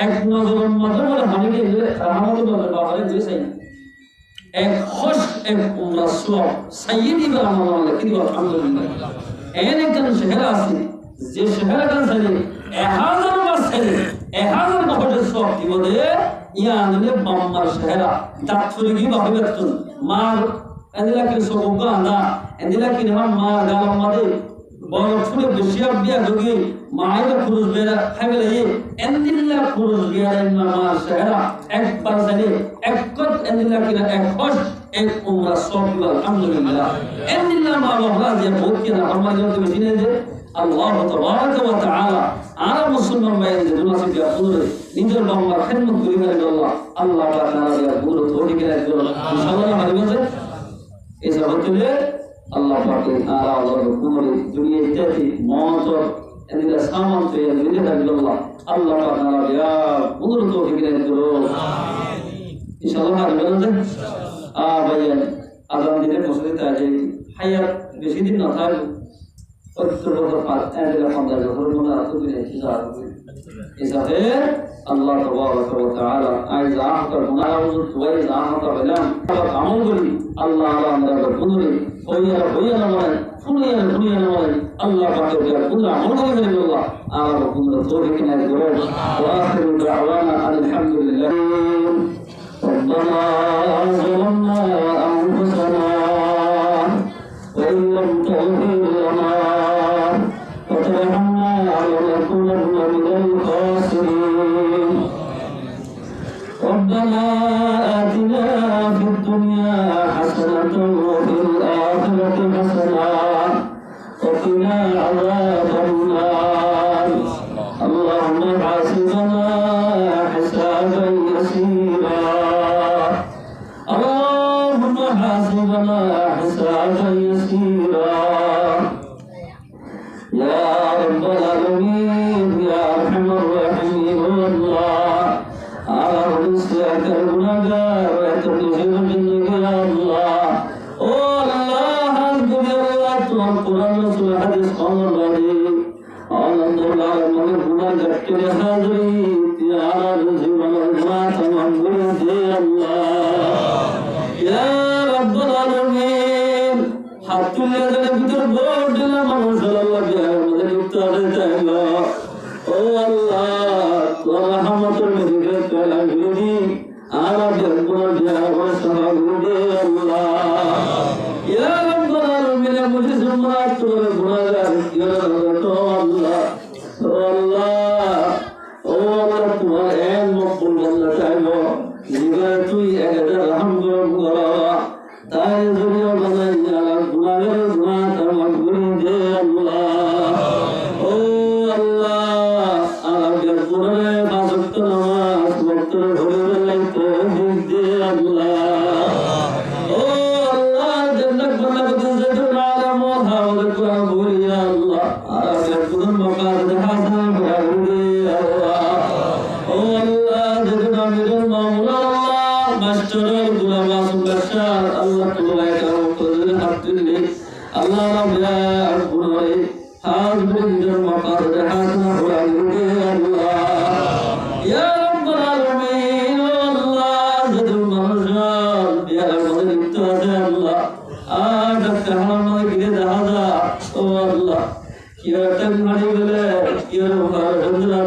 এক নজর মাত্র বলে হানিকে রাহমাতুল বাবারে দিয়েছে এক খুশ এক উমরা সওয়াব সাইয়্যিদি রাহমাতুল্লাহ কি আলহামদুলিল্লাহ এর একজন শহর আছে যে শহরটা ছেলে 1000 বার ছেলে 1000 বছরের সওয়াব দিবলে ইয়ানলে বাম্মার শহর দাতফুরগি বাহিবাতুন মার এদিলা কি সবগা আন্দা এদিলা কি না মা গালাম মাদে বড় ফুলে বেশিয়া বিয়া গগি মায়ের পুরুষ বেরা খাইলে এন্দিল্লা পুরুষ বিয়ারের নামা শহরা একবার জানে একত এন্দিল্লা কিনা এক খুশ এক উমরা সওয়াব আলহামদুলিল্লাহ এন্দিল্লা মা বাবা যে বহুত কিনা আমার জন্য তুমি চিনে যে আল্লাহ তাবারাক ওয়া তাআলা আর মুসলমান ভাইয়ের যে দুনিয়া থেকে পুরো নিজের বাবার খেদমত করি করে আল্লাহ তাআলা এর পুরো তৌফিক দেয় ইনশাআল্লাহ মানবে এই সবতলে আল্লাহ পাক তাআলা আল্লাহর হুকুমে দুনিয়া ইত্যাদি মত এদিকে সামান তো এর মিলে থাকলো আল্লাহ পাক তাআলা ইয়া পুরো তৌফিক দেয় ইনশাআল্লাহ মানবে ভাইয়া আযান দিলে মসজিদে আছে হায়াত বেশি দিন না থাকে অত্যন্ত পাঁচ এর 15 বছর মনে আছে দিনে হিসাবে আল্লাহ তাবারাক ওয়া তাআলা আইজা আহতার গুনাহগুলো ওয়াইজা আহতা বলেন আমল করি আল্লাহ আমরা পুনরে হইয়া নয় ফুনিয়া নয় আল্লাহ পাকের পুনর আমল করে আল্লাহ আর পুনর তৌফিক না করো ওয়া আখিরু দাওয়ানা আলহামদুলিল্লাহ ربنا ظلمنا أنفسنا وإن لم تغفر لنا وترحمنا لنكونن من الخاسرين ربنا آتنا في الدنيا حسنة وفي الآخرة حسنة وقنا عذاب النار اللهم حاسبنا حسابا يسيرا اللهم حاسبنا حسابا يسيرا يا رب العالمين يا ارحم الراحمين الله على رزقك المنادى وتنزل منك يا الله الله اذكر الله القران والسنه حديث قول الله الحمد لله من المنادى حاضري يا رزق من ما تمام يا الله يا رب العالمين হাত তুলে দেওয়ার ভিতর ভোট দিলাম মানুষ আল্লাহ আমাদের ইফতারে চাইল ও আল্লাহ তোর রহমতের মধ্যে পেলা গুলি আর বেগুন দিয়া সহাগুলি আল্লাহ ইয়া রব্বাল আলামিন মুঝে সুমাত তোর গুনাহগার ইয়া তো আল্লাহ ও আল্লাহ ও আল্লাহ তোমার এক মকবুল বান্দা চাইল জিগার তুই একটা রহম করা তাই জুড়িয়ে বানাই যারা গুনাহের গুনাহ তামাম করে দে আল্লাহ ও আল্লাহ আলাদা করে বাজত নামাজ ওয়াক্ত ধরে লাইতে দে আল্লাহ ও আল্লাহ জান্নাত বানাতে যেন আলাম হাওলা করে বলিয়া আল্লাহ আলাদা করে মাকাদ হাসান করে আল্লাহ ও আল্লাহ যেন আমিরুল মাওলা মাস্টার গুলাম আসুন বাদশাহ আল্লাহ তোমায় কারো করে হাতলে আল্লাহ রাব্বিয়া আরকুরে হাজবের মাকার হাসান করে আল্লাহ ইয়া রাব্বাল আলামিন আল্লাহ যদুল মানজাল ইয়া রাব্বাল ইত্তাজা আল্লাহ আজ কাহামা গিরে দাদা ও আল্লাহ কিয়া তক মারি গলে কিয়া রহার আল্লাহ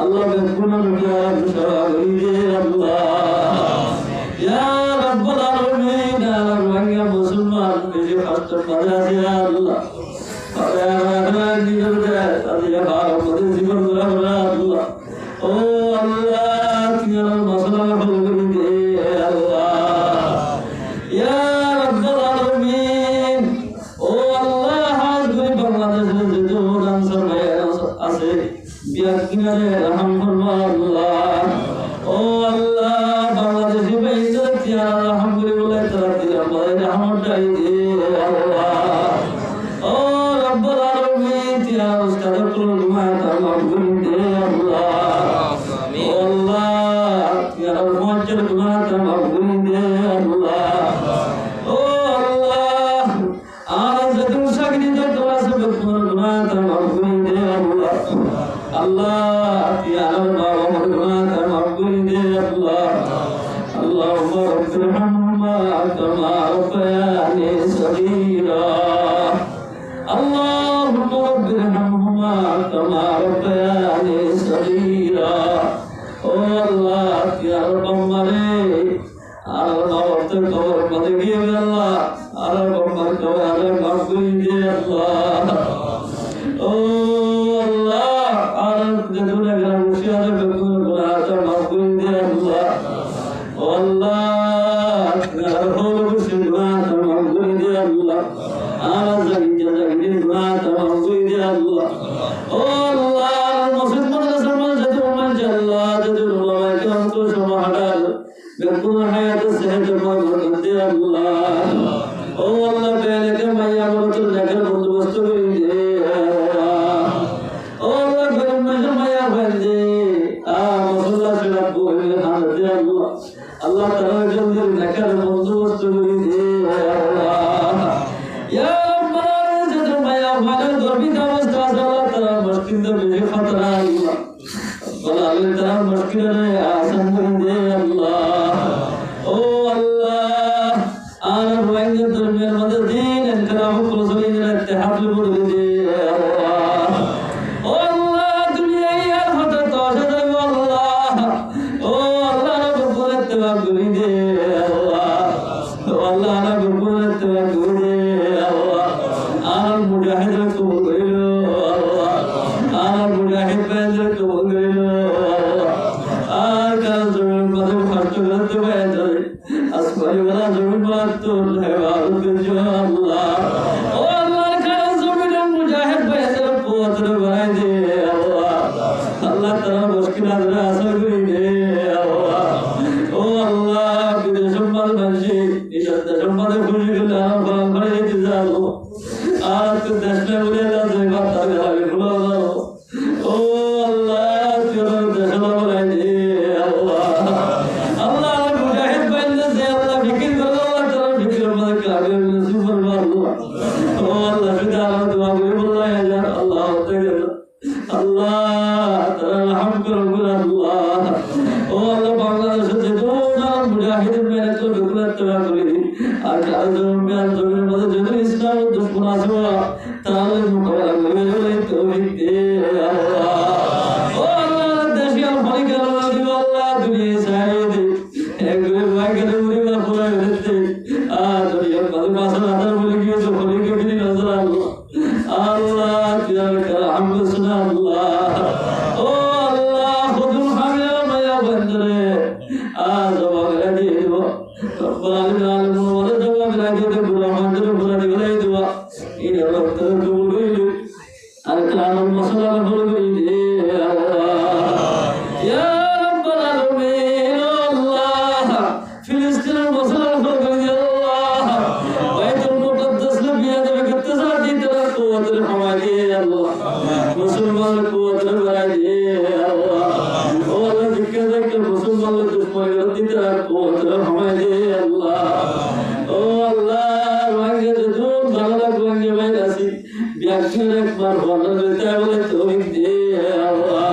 আল্লাহ বেগুনা রুকিয়া মুশাগিরে আল্লাহ ইয়া রাব্বাল আলামিন আল্লাহ মুসলমান বেশি কষ্ট করে দিয়া আল্লাহ আরে নিজে আল্লাহ ভালো জীবন গড়া আল্লাহ ও আল্লাহ তুমি আমার মাসলা ভালো করে দে আল্লাহ ইয়া রাব্বাল আলামিন ও আল্লাহ হাজ করে বাংলাদেশে যত আনসার ভাই আছে বিয়ার কিনারে রহম করবা আল্লাহ ও আল্লাহ বাংলাদেশি ভাইদের দিয়া রহম করে বলে তারা দিয়া বলে রহমতাই দে আল্লাহ ও রব্বুল আলামিন দিয়া উস্তাদ কুল মা তামাম করে দে আল্লাহ ও আল্লাহ দিয়া রহমতের গুনাহ তামাম করে দে আল্লাহ ও আল্লাহ আজ তুম সাগরিতে তোরা সব গুনাহ তামাম করে দে আল্লাহ আল্লাহ দিয়া আমার গুনাহ তামাম করে দে আল্লাহ اللهم رب ارحمهما كما ربياني صغيرا اللهم رب ارحمهما كما ربياني صغيرا او الله يا رب امري الله وقت خبر مدغي الله الله امر خبر مغفور دي الله او الله الله جدنا غرشيا بكون غلات مغفور دي الله والله نرهول بسمات مغفور دي الله على زكي زكي مات مغفور دي الله والله المسجد مدرسة مسجد من جل جل الله كم تسمعنا بكون حياة السهد مغفور دي الله والله بينك ما يعبد لك البندوبست دي والله بينك ما يعبد دي مسلا سلبو دي الله الله تعالى جل لك البندوبست دي الله يا رب العالمين ما يعبد دربي دمست الله تعالى مسكين به خطر الله الله تعالى مسكين آسان دي الله او الله انا وين دربي المدين الكلام الرسولين الاتحاد البدري الله الله دنيا يا خطر توجد الله او الله رب التوكل دي الله والله رب التوكل دي الله انا المجاهد الكبير الله انا المجاهد الكبير الله انا زمن بدر خرج کرتے ہوئے اسماء ولا زمن بات تو ہے الله او الله کا زمن المجاهد بهتر قوت بنائے دے الله الله تعالی مشکلات راہ دے الله او الله بدر سمال بنجی اشد سمال خوشی اللہ فال بڑے جزالو آج تو دشنے بولے لا زیبا تا ہے او الله تیرا دشنا بنائے دے الله الله مجاهد بن سے اللہ فکر کر اللہ تعالی فکر مت کر سبحان اللہ او الله فدا دعا اللہ یا اللہ تعالی الله تعالی ہم کرو اللہ او اللہ بنگلادیش سے جو مجاہد میں تو بکرت تو کری آج آج میں مدد আল্লাহ মোকাবেলা করে বলে তৌফিক দে আল্লাহ ও আল্লাহ দেশে আর ফলে গেল দিব আল্লাহ দুনিয়া সারিয়ে দে একবার ভাই গেলে উড়ি বা পুরা হতে দুনিয়ার বাদে মাসের আধার বলে গিয়েছে ফলে কে বিনি নজর আল্লাহ আল্লাহ তিয়ার কর আমগো শোনা আল্লাহ ও আল্লাহ খুদুল হামিয়া মায়া বন্দরে জবাব দিয়ে দিব রব্বুল আলামিন বলে জবাব দিয়ে দিব রহমানের পুরা দিয়ে দিব এই আল্লাহ তাআলা কবুল করিলে আর কালাম মশলা কবুল করিলে আল্লাহ ইয়া রব্বুল আলামিন আল্লাহ ফিলিস্তিনের মশলা কবুল করিলে আল্লাহ বাইতুল মুকদ্দাস নে বিয়াদে করতে সাথী তারা কুওয়াতের হাওয়ালে আল্লাহ মুসলমানের কুওয়াতের বাড়াইলে আল্লাহ ও আল্লাহ জিকির দেখে মুসলমানের দুশ্মনের দিতে আর কুওয়াতের হাওয়ালে আল্লাহ ও আল্লাহ ভাঙ্গে যদুন ভালো লাগবে ভাঙ্গে ভাই আসি ব্যাখ্যার একবার ভালো হইতে বলে তৌফিক দে আল্লাহ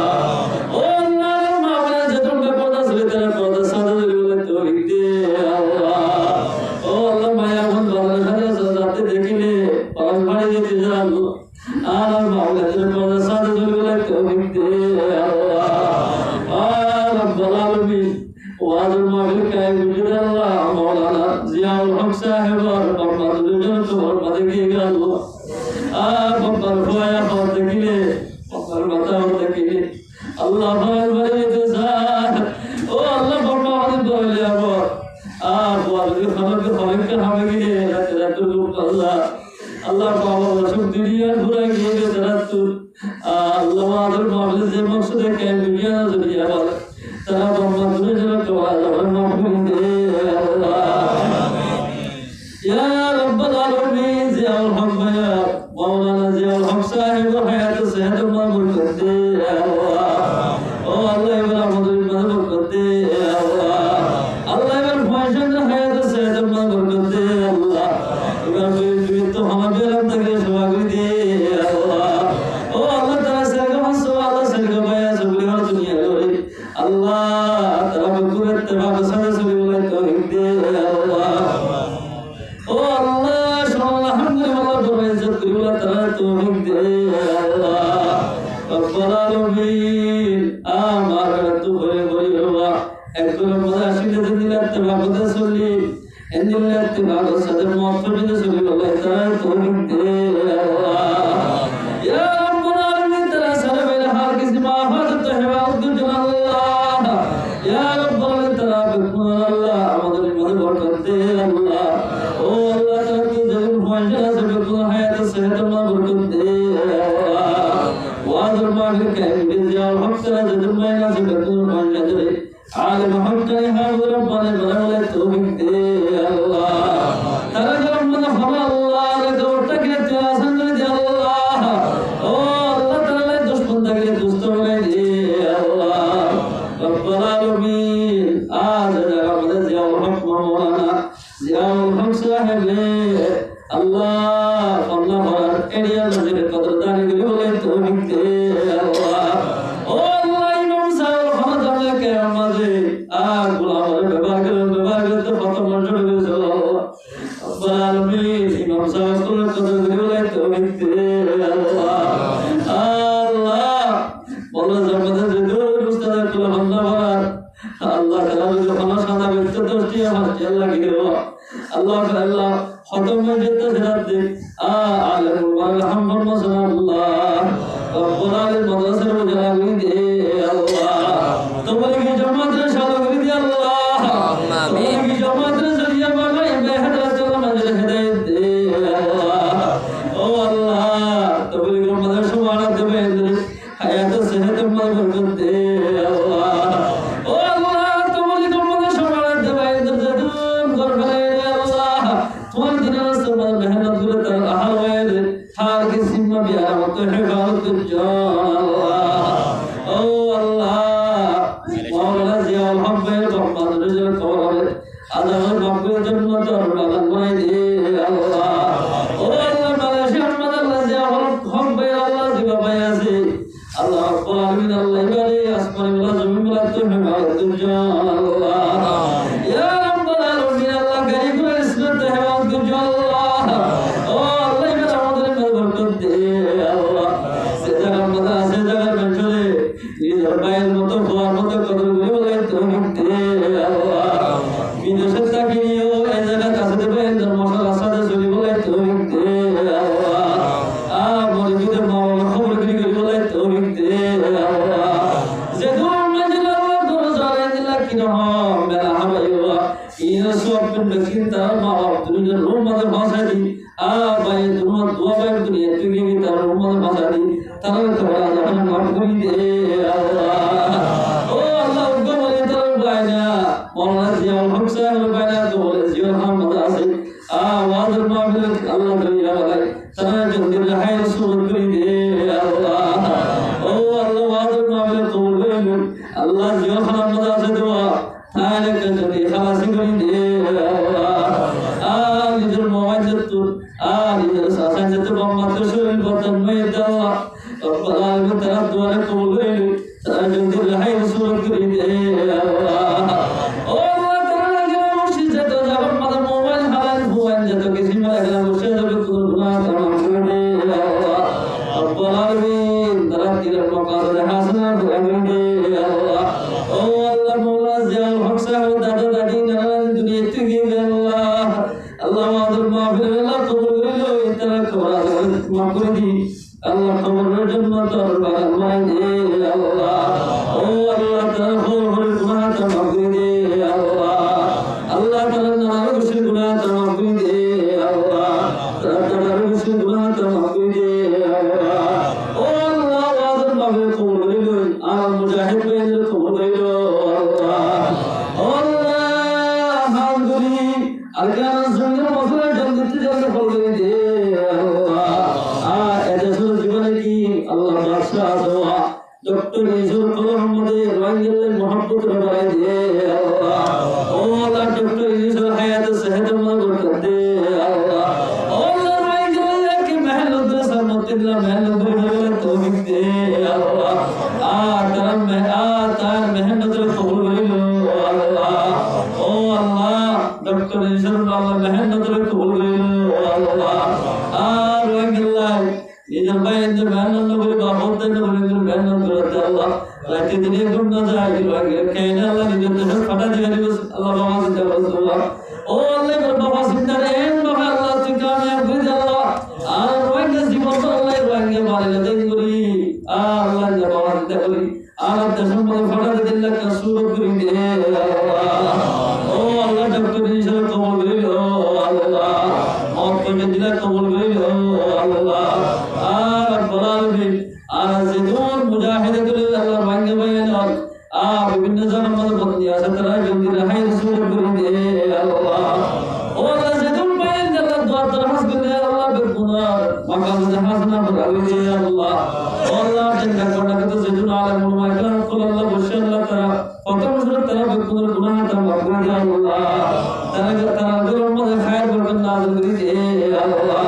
ও আল্লাহ মাওলা যদুন বেপরদা ছিল তার পর্দা সাদা বলে তৌফিক দে আল্লাহ ও আল্লাহ মায়া মন ভালো লাগে সাজাতে দেখিলে পান পানি দিতে জান আর মাওলা যদুন পর্দা সাদা বলে তৌফিক দে আল্লাহ আর রব্বুল আলামিন ওয়াজুল মাহফিল কায়ে বিজুর আল্লাহ মাওলানা জিয়াউল হক সাহেব আর বাবাদের জন্য তোমার মাঝে গিয়ে গেল বাবার ভয়া হওয়ার দেখিলে বাবার মাথা হওয়ার দেখিলে আল্লাহ ভয় বলে স্যার ও আল্লাহ বাবা আমাদের বলে আবার বলে আমাকে অনেকটা হবে গিয়ে রাতে রাতে লোক আল্লাহ আল্লাহ বাবা অসুখ দুনিয়ার ঘুরে গিয়ে গেছে রাত আল্লাহ আমাদের মাহফিল যে মকসদে কায়ে দুনিয়া জড়িয়ে বলে তারা বাবাদের জন্য তোমার আমার মাহফিল দে আল্লাহ ইয়া রব্বুল আলামিন জিয়াউল হক ভাইয়া মাওলানা জিয়াউল হক সাহেব হায়াত সেহত মামুল করতে আল্লাহ ও আল্লাহ এবার আমাদের মামুল করতে আল্লাহ আল্লাহ এবার ফয়সাল হায়াত সেহত মামুল করতে আল্লাহ এবার তুমি তো আমাদের থেকে সেবা করে দে আল্লাহ ও আল্লাহ তারা সরগা মাসো আল্লাহ সরগা ভাইয়া সবলি হর দুনিয়া করে আল্লাহ তারা বকুরের তেবা বসাতে সবলি বলে তৌফিক দে আল্লাহ ও আল্লাহ আলহামদুলিল্লাহ বড় ইজ্জত করিলা তারা তৌফিক দে আল্লাহ রব্বুল আলামিন আমার তো ভরে ভরে বাবা একবার মজা আসিলে দিলাতে বাবুদা চলি এন্দিলাতে বাবা সাদের মাফিলে চলি বলে তারা তৌফিক দে আল্লাহ ইয়া রব্বুল আলামিন তারা সারা বেলা হার কিসি মাফাত তহবাউদ আল্লাহ ইয়া রব্বুল আলামিন তারা বেকুল আল্লাহ আমাদের মধ্যে বরকত দে আল্লাহ ও আল্লাহ তারা তো যখন ফয়সালা সবে কোন হায়াত সেহত মা বরকত দে আল্লাহ ওয়াজুল মাহফিল কায়ে জিয়াউল হক তারা যখন মাইনা সবে কোন ফয়সালা দে আলেম হক তারা হাজির রব্বানি বলে তৌফিক দে আল্লাহ তারা যখন মনে হবে আল্লাহ রেকর্ডটা কে আসান করে দে আল্লাহ ও আল্লাহ তাআলা দুশমন থাকলে দুষ্ট বলে দে আল্লাহ রব্বুল আলামিন আজ আমাদের জিয়াউল হক মাওলানা জিয়াউল হক সাহেব আল্লাহ আল্লাহ এরিয়া নজরে কদরদানি করে বলে তৌফিক দে আল্লাহ ও আল্লাহ ইমাম সাহেব হাজারে কে আমাদের গোলামের ব্যবহার করতে কত মঞ্জুর করেছে আল্লাহ রব্বুল আলামিন ইমাম সাহেব কদর করে বলে তৌফিক দে আল্লাহ আল্লাহ বলো আমাদের যে উস্তাদ কুল বান্দাবার আল্লাহ তাআলা যখন সাদা ব্যক্তি দোস্তি আমার আল্লাহ কি করব আল্লাহ আল্লাহ খতম মসজিদ জিরাত দে আলেমুল মারহাম মাসাল্লাহ রব্বুল আলামিন মাদ্রাসার মুজাহিদিন দে আল্লাহ তোমাকে জামাতের সাথে করে দি আল্লাহ আমিন তোমাকে জামাতের জরিয়া বানাই বেহদাতুল মজলিস হিদায়াত দে আল্লাহ ও আল্লাহ তোমাকে মাদ্রাসা বানা দেবে হায়াত সেহত মাল বরকত দে আল্লাহ ও আল্লাহ তোমাকে মাদ্রাসা বানা দেবে দরজাদুন ঘর ফেলে আল্লাহ তোমার দিনের রাস্তায় মেহনত করে তার আহাল হয়ে হার কি সিম্মা বিয়ার মতো হেফাজত জান আল্লাহ ও আল্লাহ মাওলানা জিয়াউল হক ভাই রহমান রিজওয়ান কবরে আদামের বাপের জন্য তোর বাগান বানাই দে আল্লাহ ও আল্লাহ মালয়েশিয়ার মাদাল্লাহ জিয়াউল হক ভাই আল্লাহ জিবা ভাই আছে আল্লাহ রাব্বুল আলামিন আল্লাহ ইবারে আসমান ওয়ালা জমিন ওয়ালা তো হেফাজত জান আল্লাহ ইয়া রাব্বুল আলামিন আল্লাহ গরিব ইসলাম তো হেফাজত জান আল্লাহ ও আল্লাহ ইবারে আমাদের বরকত দে যদি মা বাবা খবর করি বলাই তৌফিক দে আল্লাহ যে দূর মজলা দূর জারে দিলা কি রহম মেলা হাবাইবা ইয়া সব ব্যক্তি তার মা বাবা দুনিয়ার রূপ মধ্যে ভাষা দি আ ভাই তোমার দোয়া ভাই দুনিয়া তুই তার রূপ মধ্যে ভাষা দি তার তোরা জাহান মাফ করে দে আল্লাহ ও আল্লাহ উগ্র বলে তার বাইনা মাওলানা জিয়াউল হক সাহেব বাইনা তো বলে জিয়াউল আহমদ আছে আওয়াজের মাহফিল আল্লাহ দুনিয়া বালাই তারা জলদি রাহাই রসুল করে দে আল্লাহ ও আল্লাহ ওয়াজের মাহফিল কবুল করে নিন আল্লাহ জিয়াউল আহমদ আছে দোয়া তাহলে যদি খালাস করে দে আল্লাহ নিজের মোবাইল তো নিজের সাথে যেতে মাত্র শরীর বদন হয়ে দেওয়া আল্লাহ তারা দোয়া কবুল করে নিন তারা জলদি রাহাই রসুল করে দে আল্লাহ ও আল্লাহ তারা লাগে মসজিদ যেতে যাবেন মাদার মোবাইল হারান মোবাইল যেত কিছু মারা গেলাম বসে যাবে কোন গুনাহ তামাম করে দে আল্লাহ রব্বুল আলামিন তারা তিলের মাকাসিদ হাসানা করে দে আল্লাহ ও আল্লাহ মাওলানা জিয়াউল হক সাহেব দাদা দাদি নানা দুনিয়া থেকে আল্লাহ আল্লাহ আমাদের মাহফিল আল্লাহ কবুল করে লো তারা কবর মাফ করে দি আল্লাহ কবরের জন্য তোর আল্লাহ দে আল্লাহ ও আল্লাহ তারা হল গুনাহ তামাম করে দে আল্লাহ আল্লাহ তারা নানা গুনাহ গুনাহ তামাম করে দে আল্লাহ তারা নানা গুনাহ তামাম করে দে আল্লাহ ও আল্লাহ আমাদের মাহফিল কবুল করে লো আর মুজাহিদ ভাইদের কবুল করে লো আল্লাহ ও আল্লাহ হামদুলি আলকান সঙ্গে মসলা জলদি জলদি ফল করে দে আল্লাহ এদেশের জীবনে কি আল্লাহ বাদশাহ দোয়া ডক্টর ইজুর কলম মধ্যে রঙ্গেলের মোহাম্মত বাড়াই দে আল্লাহ ও আল্লাহ ডক্টর ইজুর হায়াত সেহত মত বরকত দে আল্লাহ ও আল্লাহ রঙ্গেলের কি মেহনত সামত দিলা মেহনত করে তৌফিক দে আল্লাহ তার মেহনত কবুল করে লো আল্লাহ ও আল্লাহ ডক্টর ইজুর আল্লাহ মেহনত কবুল করে লো আল্লাহ আর রঙ্গেলাই নিজের ভাইদের মেহনত করে বাপদের মেহনত করতে আল্লাহ রাতে দিনে ঘুম না যায় কেন আল্লাহ নিজের দেশের ফাটা দিয়ে দিবে আল্লাহ বাবা চিন্তা করতে ও আল্লাহ বাবা চিন্তা রেন বাবা আল্লাহ তুই কামিয়াব করে দে আল্লাহ আর রোহিঙ্গা জীবন আল্লাহ রোহিঙ্গা মারে দেন করি আল্লাহ বাবা চিন্তা করি আর দেশের মধ্যে ফাটা দিয়ে দিল্লা কাসুর করে দে আল্লাহ ও আল্লাহ ডক্টর হিসেবে কবুল করে লো আল্লাহ মত করে দিলা কবুল করে লো আল্লাহ আর বলালবি আর যেদুর মুজাহিদ করে আল্লাহ ভাঙ্গে বাইন বিভিন্ন জায়গার মধ্যে বন্দী আছে তারা জলদি রাহাই রসুল করে দে আল্লাহ ও আল্লাহ যেদুর বাইন আল্লাহ দোয়া দরখাস্ত করে আল্লাহ বেগুনার মাকাসিদ হাসানা করে দে আল্লাহ ও আল্লাহ চিন্তা করনা কত যেদুর আলেম উলামা کرام কল আল্লাহ বসে আল্লাহ তারা কত বছর তারা বেগুনার গুনাহ তামাম করে দে আল্লাহ তারা গরম মধ্যে খায়ের বরকত নাযিল করে দে আল্লাহ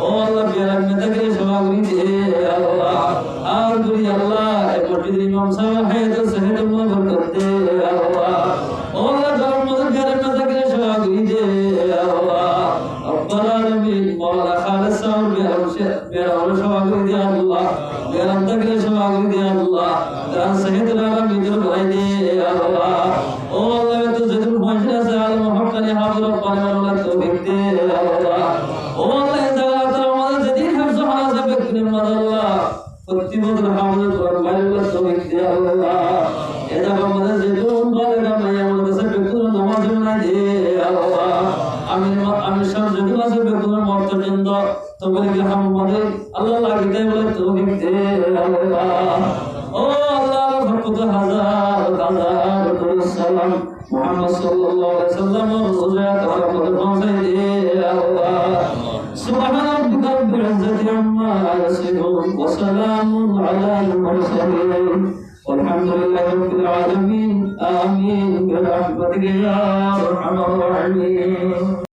ও আল্লাহ বিয়ার মেতাকে সেবা করে দে আল্লাহ আর করি আল্লাহ এই মসজিদের ইমাম সাহেব হায়াত সাহেব আল্লাহ বরকত দে আল্লাহ ও আল্লাহ গরম মধ্যে বিয়ার মেতাকে সেবা করে দে আল্লাহ রব্বুল আলামিন মাওলানা খালেদ সাহেব বিয়ার সেবা করে দে আল্লাহ বিয়ার মেতাকে সেবা করে দে আল্লাহ তার সাহেব আলামিন করে দে আল্লাহ ও আল্লাহ তো যেদিন পৌঁছে আছে আলম হকানি হাফিজ পানাল্লাহ তৌফিক দে আল্লাহ ও আল্লাহ জালাত আমাদের যেদিন হাফিজ হারাজা বেকুনি মাদাল্লাহ প্রতি বছর হাফিজ কোরআন বাইল্লাহ তৌফিক দে আল্লাহ এটা আমাদের যেদিন বলে না ভাই আমাদের কাছে বেকুনি নামাজ না দে আল্লাহ আমি সব যেদিন আছে বেকুনি মত পর্যন্ত তৌফিক হামদে আল্লাহ লাগিতে বলে তৌফিক দে আল্লাহ ও আল্লাহ ভক্ত হাজার হাজার সালাম মুহাম্মদ সাল্লাল্লাহু আলাইহি ওয়াসাল্লাম রুজুরাত রহমত পৌঁছে আল্লাহ সুবহান রাব্বিকা রাব্বিল ইজ্জাতি আম্মা ইয়াসিফুন ওয়া সালামুন আলাল মুরসালিন walhamdulillahi rabbil alamin amin bi rahmatika ya arhamar rahimin